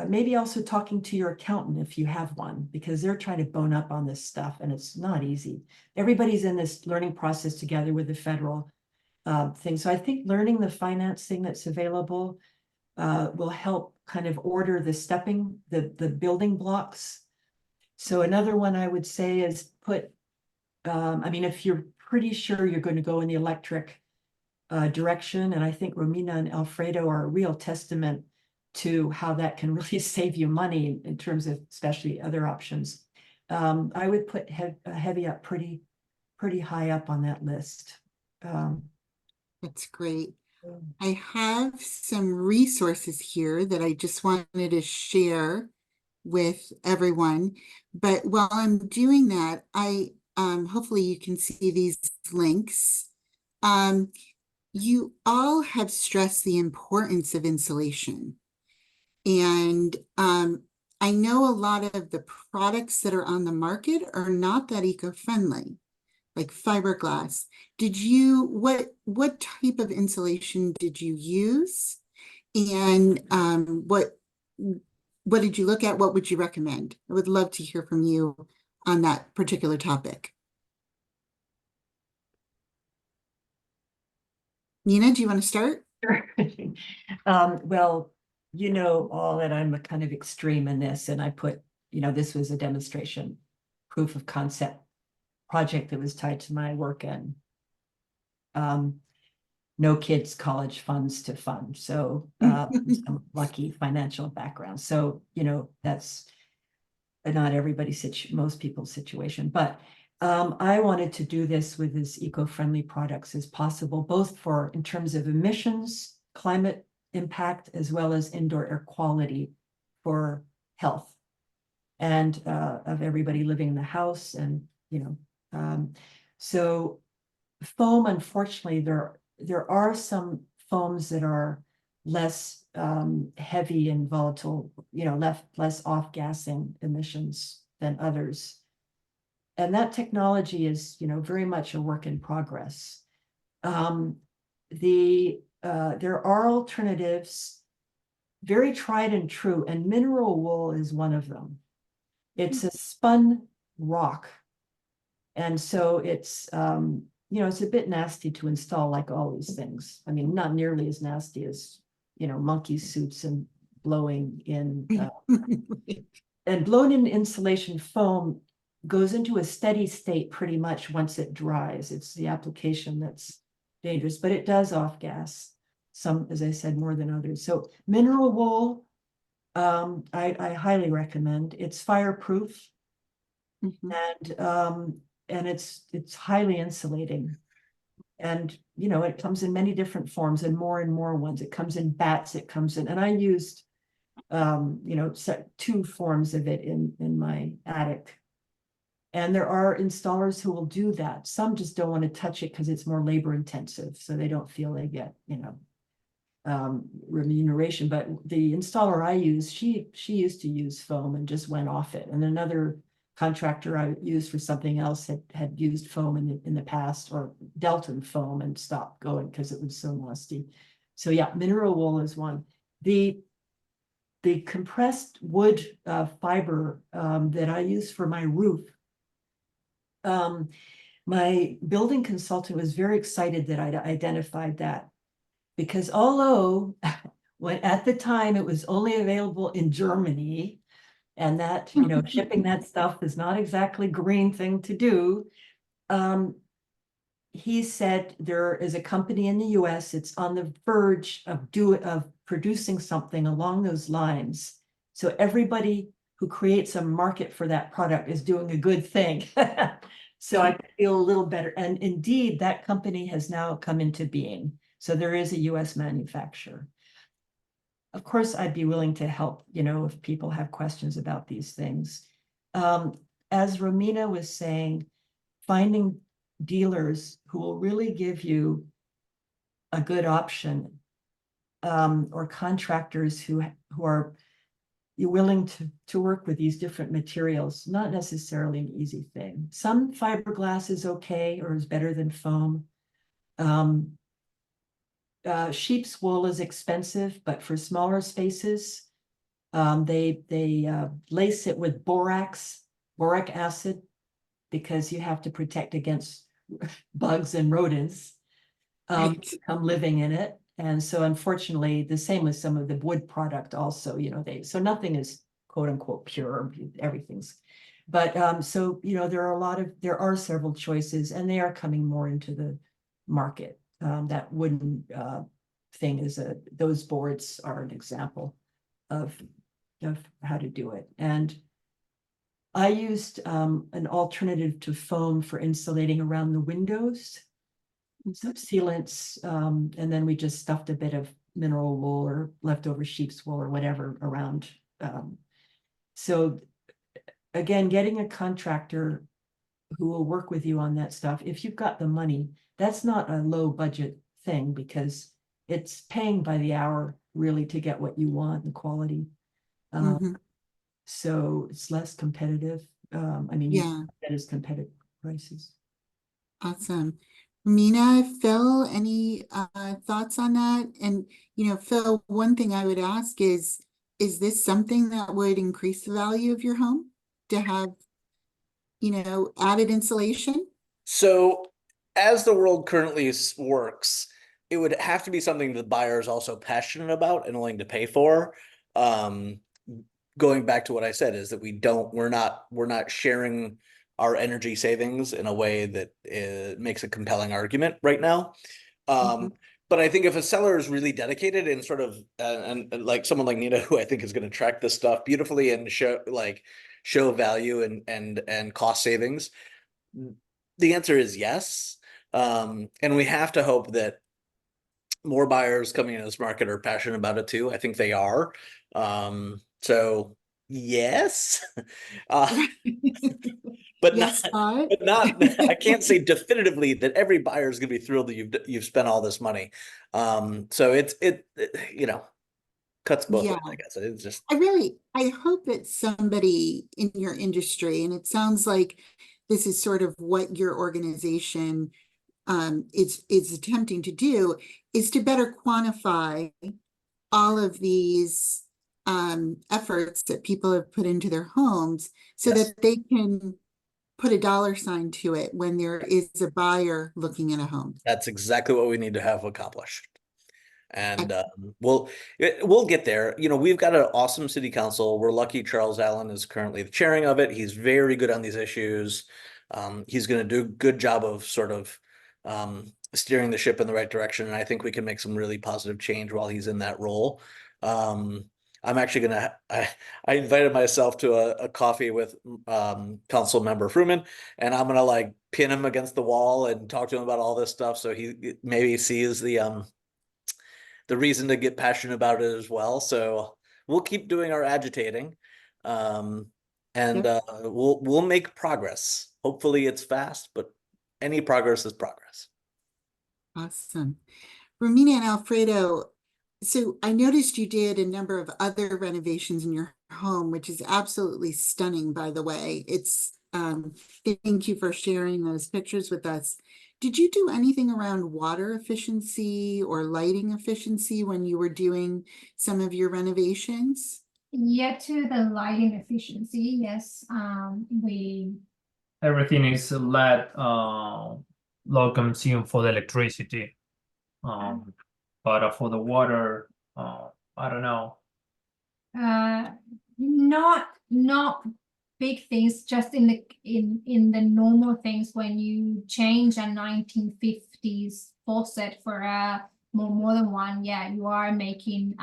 maybe also talking to your accountant if you have one, because they're trying to bone up on this stuff and it's not easy. Everybody's in this learning process together with the federal thing. So I think learning the financing that's available will help kind of order the building blocks. So another one I would say is I mean, if you're pretty sure you're going to go in the electric direction, and I think Romina and Alfredo are a real testament to how that can really save you money in terms of especially other options. I would put heavy up pretty high up on that list. That's great. I have some resources here that I just wanted to share with everyone. But while I'm doing that, hopefully you can see these links. You all have stressed the importance of insulation. And I know a lot of the products that are on the market are not that eco-friendly. like fiberglass. What type of insulation did you use? And what did you look at? What would you recommend? I would love to hear from you on that particular topic. Nina, do you want to start? Sure. Well, you know all that I'm a kind of extreme in this, and I put, this was a demonstration proof of concept project that was tied to my work, and no kids' college funds to fund. So some lucky financial background. So, that's not everybody's most people's situation, but I wanted to do this with as eco-friendly products as possible, both in terms of emissions, climate impact, as well as indoor air quality for health and of everybody living in the house. And, so foam, unfortunately, there are some foams that are less heavy and volatile, less off-gassing emissions than others. And that technology is, very much a work in progress. There are alternatives, very tried and true, and mineral wool is one of them. It's a spun rock. And so it's, it's a bit nasty to install, like all these things. I mean, not nearly as nasty as, monkey suits and blowing in, and blown in insulation foam goes into a steady state pretty much once it dries. It's the application that's dangerous, but it does off gas, some, as I said, more than others. So mineral wool, I highly recommend. It's fireproof. And it's highly insulating. And it comes in many different forms and more ones. It comes in bats, and I used 2 forms of it in my attic. And there are installers who will do that. Some just don't want to touch it because it's more labor intensive, so they don't feel they get, remuneration. But the installer I use, she used to use foam and just went off it. And another contractor I used for something else had used foam in the past, or Delton foam, and stopped going because it was so musty. So yeah, mineral wool is one. The compressed wood fiber that I use for my roof, my building consultant was very excited that I'd identified that, because although at the time it was only available in Germany, and that, shipping that stuff is not exactly green thing to do. He said there is a company in the US, it's on the verge of producing something along those lines. So everybody who creates a market for that product is doing a good thing. So I feel a little better. And indeed, that company has now come into being. So there is a US manufacturer. Of course, I'd be willing to help, if people have questions about these things. As Romina was saying, finding dealers who will really give you a good option, or contractors who are willing to work with these different materials, not necessarily an easy thing. Some fiberglass is okay, or is better than foam. Sheep's wool is expensive, but for smaller spaces, they lace it with boric acid, because you have to protect against bugs and rodents come living in it. And so unfortunately, the same with some of the wood product also, so nothing is quote unquote pure, everything's, but so, there are several choices, and they are coming more into the market. That wooden thing those boards are an example of how to do it. And I used an alternative to foam for insulating around the windows, some sealants, and then we just stuffed a bit of mineral wool or leftover sheep's wool or whatever around. So again, getting a contractor who will work with you on that stuff, if you've got the money, that's not a low budget thing, because it's paying by the hour really to get what you want, the quality. So it's less competitive. I mean, Yeah. that is competitive prices. Awesome. Mina, Phil, any thoughts on that? And, Phil, one thing I would ask is this something that would increase the value of your home to have, added insulation? So as the world currently works, it would have to be something the buyer is also passionate about and willing to pay for. Going back to what I said is that we're not sharing our energy savings in a way that makes a compelling argument right now. But I think if a seller is really dedicated and sort of and like someone like Nina, who I think is going to track this stuff beautifully and show value and cost savings, the answer is yes. And we have to hope that more buyers coming into this market are passionate about it too. I think they are. So yes, but Yes, not. I can't say definitively that every buyer is going to be thrilled that you've spent all this money. So it cuts both ways, I guess. It's just I hope that somebody in your industry, and it sounds like this is sort of what your organization is attempting to do, is to better quantify all of these efforts that people have put into their homes so Yes. that they can put a dollar sign to it when there is a buyer looking at a home. That's exactly what we need to have accomplished. And we'll get there. We've got an awesome city council. We're lucky Charles Allen is currently the chairing of it. He's very good on these issues. He's going to do a good job of sort of steering the ship in the right direction. And I think we can make some really positive change while he's in that role. I'm actually I invited myself to a coffee with council member Fruman, and I'm gonna pin him against the wall and talk to him about all this stuff so he maybe sees the reason to get passionate about it as well. So we'll keep doing our agitating, and we'll make progress. Hopefully it's fast, but any progress is progress. Awesome. Romina and Alfredo, so I noticed you did a number of other renovations in your home, which is absolutely stunning, by the way. It's thank you for sharing those pictures with us. Did you do anything around water efficiency or lighting efficiency when you were doing some of your renovations? Yeah, to the lighting efficiency, yes. Everything is LED, low consume for the electricity. But for the water, I don't know. Not big things, just in the normal things. When you change a 1950s faucet for a more than one, yeah, you are making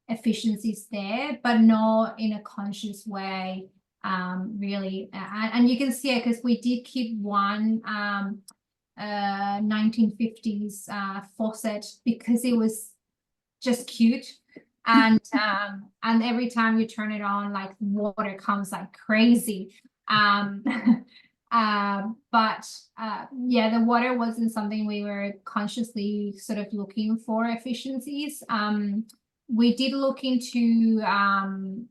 efficiencies there, but not in a conscious way, really. And you can see it because we did keep one 1950s faucet because it was just cute. And every time you turn it on, like, water comes like crazy. But yeah, the water wasn't something we were consciously sort of looking for efficiencies. We did look into and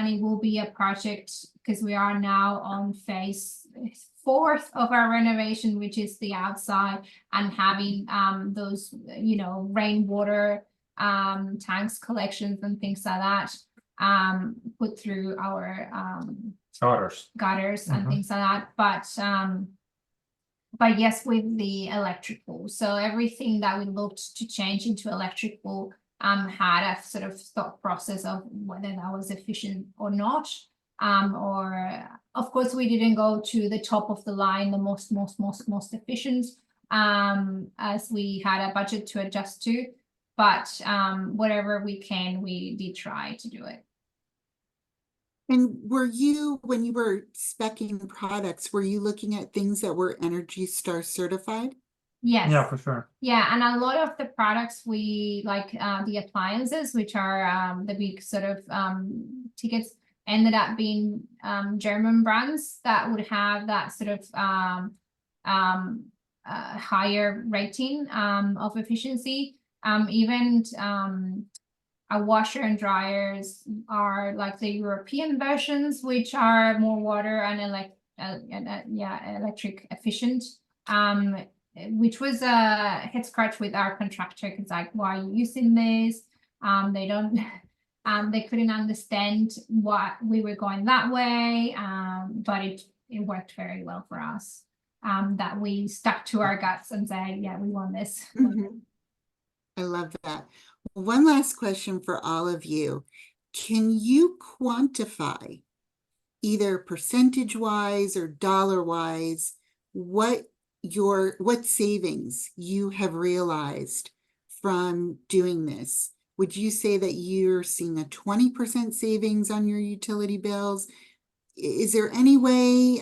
it will be a project because we are now on phase 4 of our renovation, which is the outside, and having those rainwater tanks collections and things like that put through our gutters and things like that. But yes, with the electrical, so everything that we looked to change into electrical had a sort of thought process of whether that was efficient or not. Or of course we didn't go to the top of the line, the most efficient, as we had a budget to adjust to. But whatever we can, we did try to do it. And when you were speccing products, were you looking at things that were Energy Star certified? Yes. Yeah, for sure. Yeah, and a lot of the products we like, the appliances, which are the big sort of tickets, ended up being German brands that would have that sort of higher rating of efficiency. Even our washer and dryers are like the European versions, which are more water and electric efficient. which was a head scratch with our contractor, because like, why are you using this? They don't, they couldn't understand what we were going that way, but it worked very well for us. That we stuck to our guts and said, yeah, we want this. Mhm. I love that. One last question for all of you. Can you quantify, either percentage wise or dollar wise, what savings you have realized from doing this? Would you say that you're seeing a 20% savings on your utility bills? Is there any way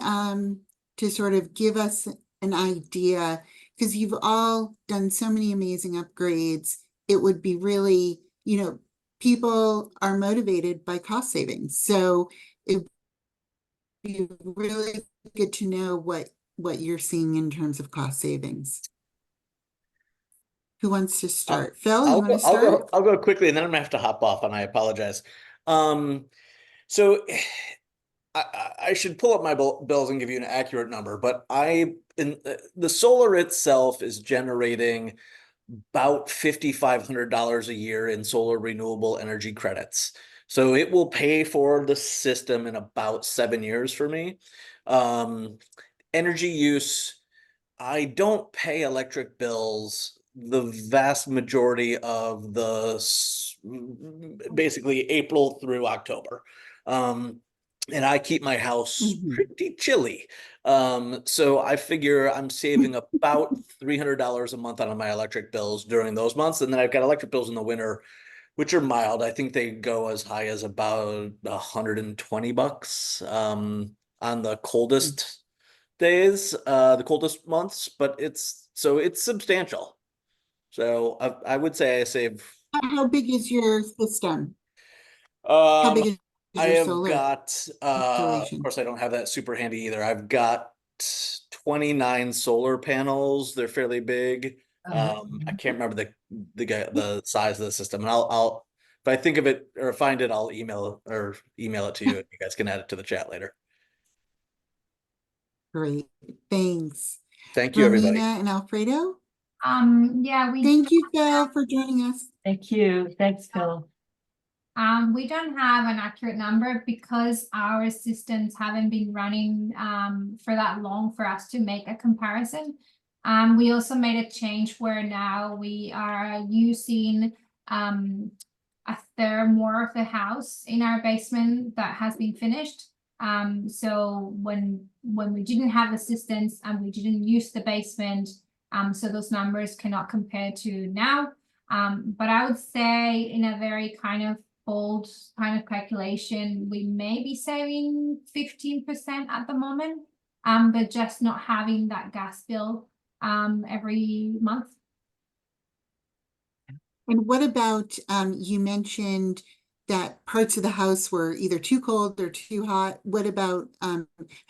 to sort of give us an idea? Because you've all done so many amazing upgrades. It would be really, people are motivated by cost savings. So it'd be really good to know what you're seeing in terms of cost savings. Who wants to start? Phil, you want to start? I'll go quickly, and then I'm gonna have to hop off, and I apologize. So I should pull up my bills and give you an accurate number, but the solar itself is generating about $5,500 a year in solar renewable energy credits. So it will pay for the system in about 7 years for me. Energy use, I don't pay electric bills the vast majority of basically April through October. And I keep my house pretty chilly. So I figure I'm saving about $300 a month on my electric bills during those months. And then I've got electric bills in the winter, which are mild. I think they go as high as about $120 on the coldest days, the coldest months, but it's substantial. So I would say I save. How big is your system? How big is I your have solar got, of installation? course, I don't have that super handy either. I've got 29 solar panels. They're fairly big. I can't remember the size of the system, and I'll if I think of it or find it, I'll email it to you. You guys can add it to the chat later. Great, thanks. Thank you, everybody. Romina and Alfredo? Yeah, Thank you, Phil, for joining us. Thank you. Thanks, Phil. We don't have an accurate number because our systems haven't been running for that long for us to make a comparison. We also made a change where now we are using a third more of the house in our basement that has been finished. So when we didn't have assistance and we didn't use the basement, so those numbers cannot compare to now. But I would say in a very kind of bold kind of calculation, we may be saving 15% at the moment, but just not having that gas bill every month. And what about, you mentioned that parts of the house were either too cold or too hot. What about, have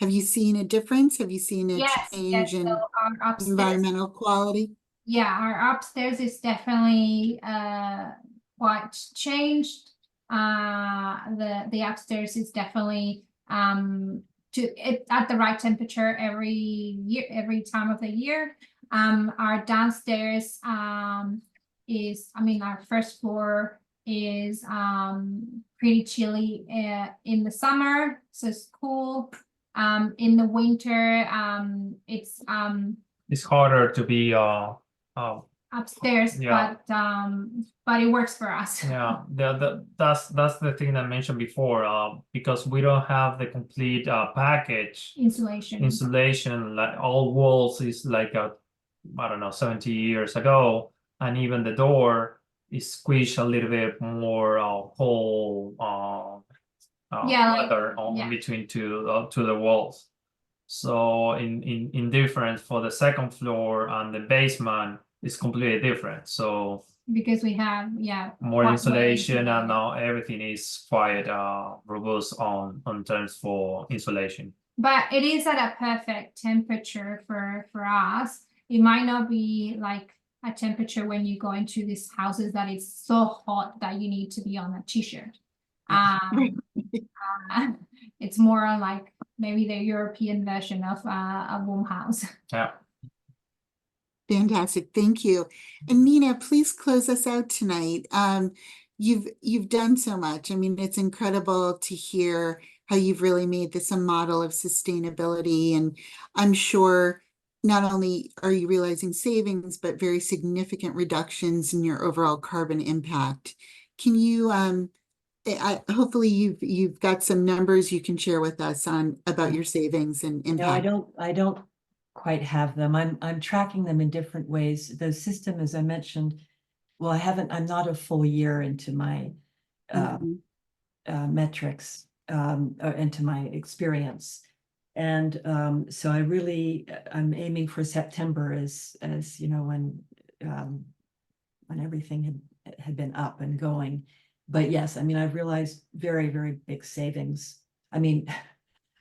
you seen a difference? Have you seen a change in our environmental quality? Yeah, our upstairs is definitely quite changed. The upstairs is definitely at the right temperature every time of the year. Our downstairs is, our first floor is pretty chilly in the summer, so it's cool. In the winter, It's harder to be upstairs, yeah. but it works for us. Yeah, that's the thing I mentioned before. Because we don't have the complete package insulation, like all walls is like I don't know, 70 years ago, and even the door is squished a little bit more cold weather between to the walls. So in difference for the second floor and the basement is completely different. So because we have more insulation and now everything is quite robust on terms for insulation. But it is at a perfect temperature for us. It might not be like a temperature when you go into these houses that it's so hot that you need to be on a t-shirt. It's more like maybe the European version of a warm house. Yeah. Fantastic, thank you. And Nina, please close us out tonight. You've done so much. I mean, it's incredible to hear how you've really made this a model of sustainability. And I'm sure not only are you realizing savings, but very significant reductions in your overall carbon impact. Can you, hopefully you've got some numbers you can share with us on about your savings and impact. No, I don't quite have them. I'm tracking them in different ways. The system, as I mentioned, well, I'm not a full year into my Mhm. metrics, into my experience. And so I'm aiming for September as you know, when everything had been up and going. But yes, I mean, I've realized very, very big savings. I mean,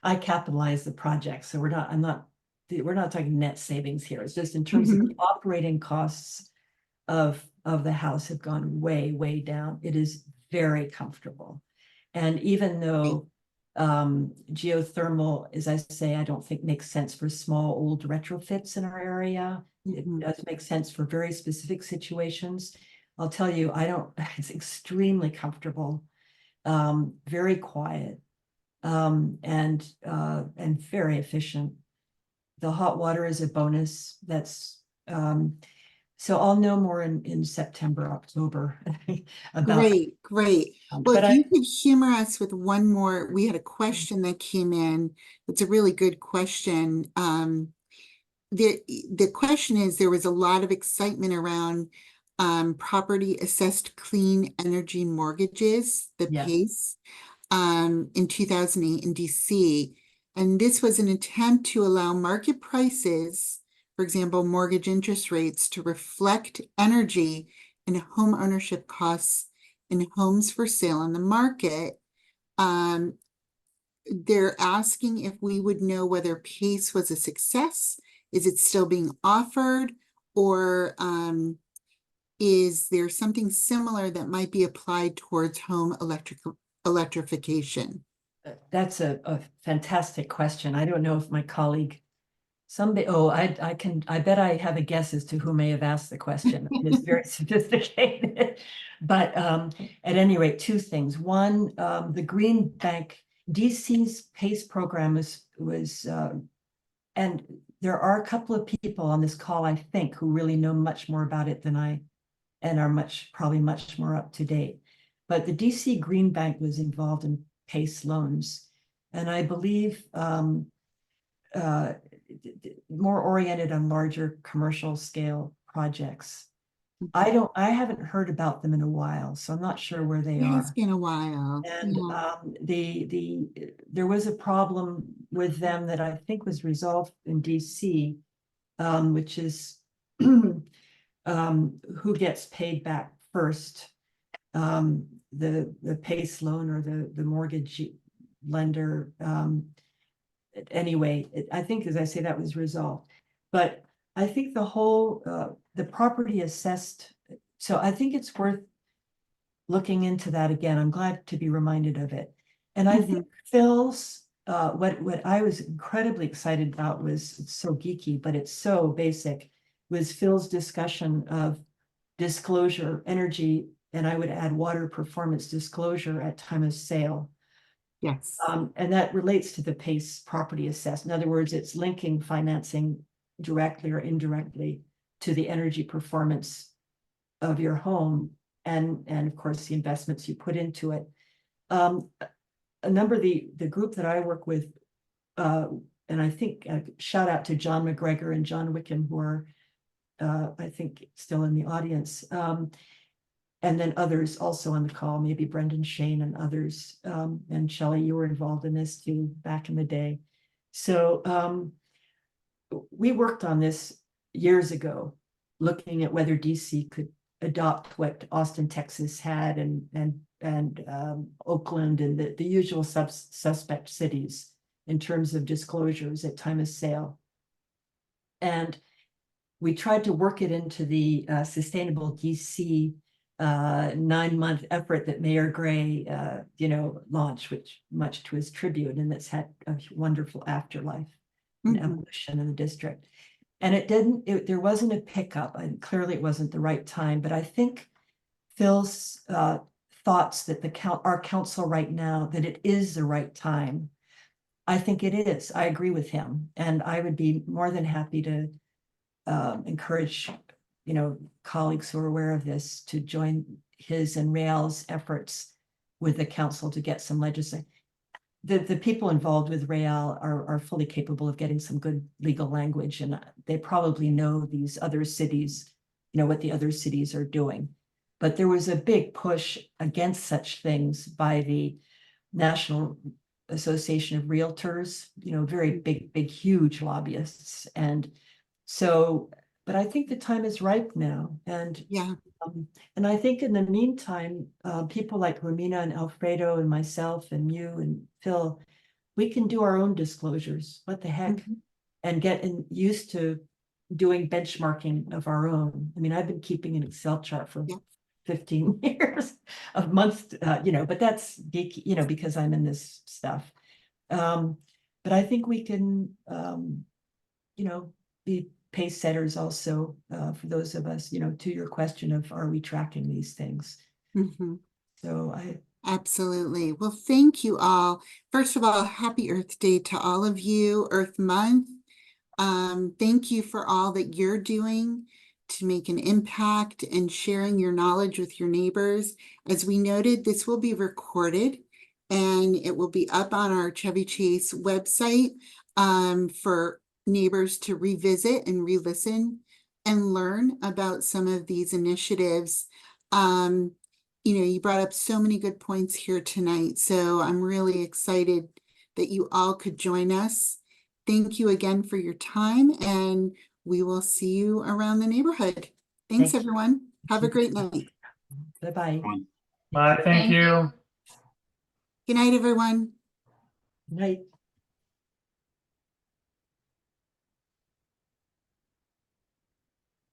I capitalized the project, so we're not talking net savings here. It's just in terms of the operating costs of the house have gone way, way down. It is very comfortable. And even though geothermal, as I say, I don't think makes sense for small old retrofits in our area. It does make sense for very specific situations. I'll tell you, it's extremely comfortable, very quiet, and very efficient. The hot water is a bonus. That's so I'll know more in September, October about. Great. Well, But if you could humor us with one more, we had a question that came in. It's a really good question. The question is, there was a lot of excitement around property assessed clean energy mortgages, the Yes. PACE, in 2008 in DC. And this was an attempt to allow market prices, for example, mortgage interest rates, to reflect energy and home ownership costs in homes for sale on the market. They're asking if we would know whether PACE was a success. Is it still being offered? Or is there something similar that might be applied towards home electrification? That's a fantastic question. I don't know if my colleague, I bet I have a guess as to who may have asked the question. It's very sophisticated. But at any rate, two things. One, the Green Bank, DC's PACE program was and there are a couple of people on this call, I think, who really know much more about it than I, and are probably much more up to date. But the DC Green Bank was involved in PACE loans, and I believe more oriented on larger commercial scale projects. I haven't heard about them in a while, so I'm not sure where they are. It's been a while. And there was a problem with them that I think was resolved in DC, which is who gets paid back first, the PACE loan or the mortgage lender. Anyway, I think, as I say, that was resolved. But I think the property assessed, so I think it's worth looking into that again. I'm glad to be reminded of it. And I think Phil's, what I was incredibly excited about was, it's so geeky, but it's so basic, was Phil's discussion of disclosure, energy, and I would add water performance disclosure at time of sale. Yes. And that relates to the PACE property assessed. In other words, it's linking financing directly or indirectly to the energy performance of your home and of course the investments you put into it. A number of the group that I work with, and I think shout out to John McGregor and John Wickham, who are I think still in the audience, and then others also on the call, maybe Brendan Shane and others, and Shelley, you were involved in this too back in the day. So we worked on this years ago, looking at whether DC could adopt what Austin, Texas had, and Oakland and the usual suspect cities in terms of disclosures at time of sale. And we tried to work it into the Sustainable DC 9-month effort that Mayor Gray, launched, which much to his tribute, and that's had a wonderful afterlife and evolution in the district. And there wasn't a pickup, and clearly it wasn't the right time, but I think Phil's thoughts that our council right now, that it is the right time. I think it is. I agree with him, and I would be more than happy to encourage, colleagues who are aware of this to join his and Rail's efforts with the council to get some legislation. The people involved with Rail are fully capable of getting some good legal language, and they probably know these other cities, what the other cities are doing. But there was a big push against such things by the National Association of Realtors, very big, huge lobbyists. And so, but I think the time is ripe now. And Yeah. And I think in the meantime, people like Romina and Alfredo and myself and you and Phil, we can do our own disclosures. What the heck? And get used to doing benchmarking of our own. I mean, I've been keeping an Excel chart for 15 years of months, but that's geeky, because I'm in this stuff. But I think we can, be pace setters also, for those of us, to your question of, are we tracking these things? So Absolutely. Well, thank you all. First of all, happy Earth Day to all of you, Earth Month. Thank you for all that you're doing to make an impact and sharing your knowledge with your neighbors. As we noted, this will be recorded and it will be up on our Chevy Chase website for neighbors to revisit and re-listen and learn about some of these initiatives. You brought up so many good points here tonight, so I'm really excited that you all could join us. Thank you again for your time, and we will see you around the neighborhood. Thanks, everyone. Have a great night. bye-bye. Bye, thank you. Good night, everyone. Night.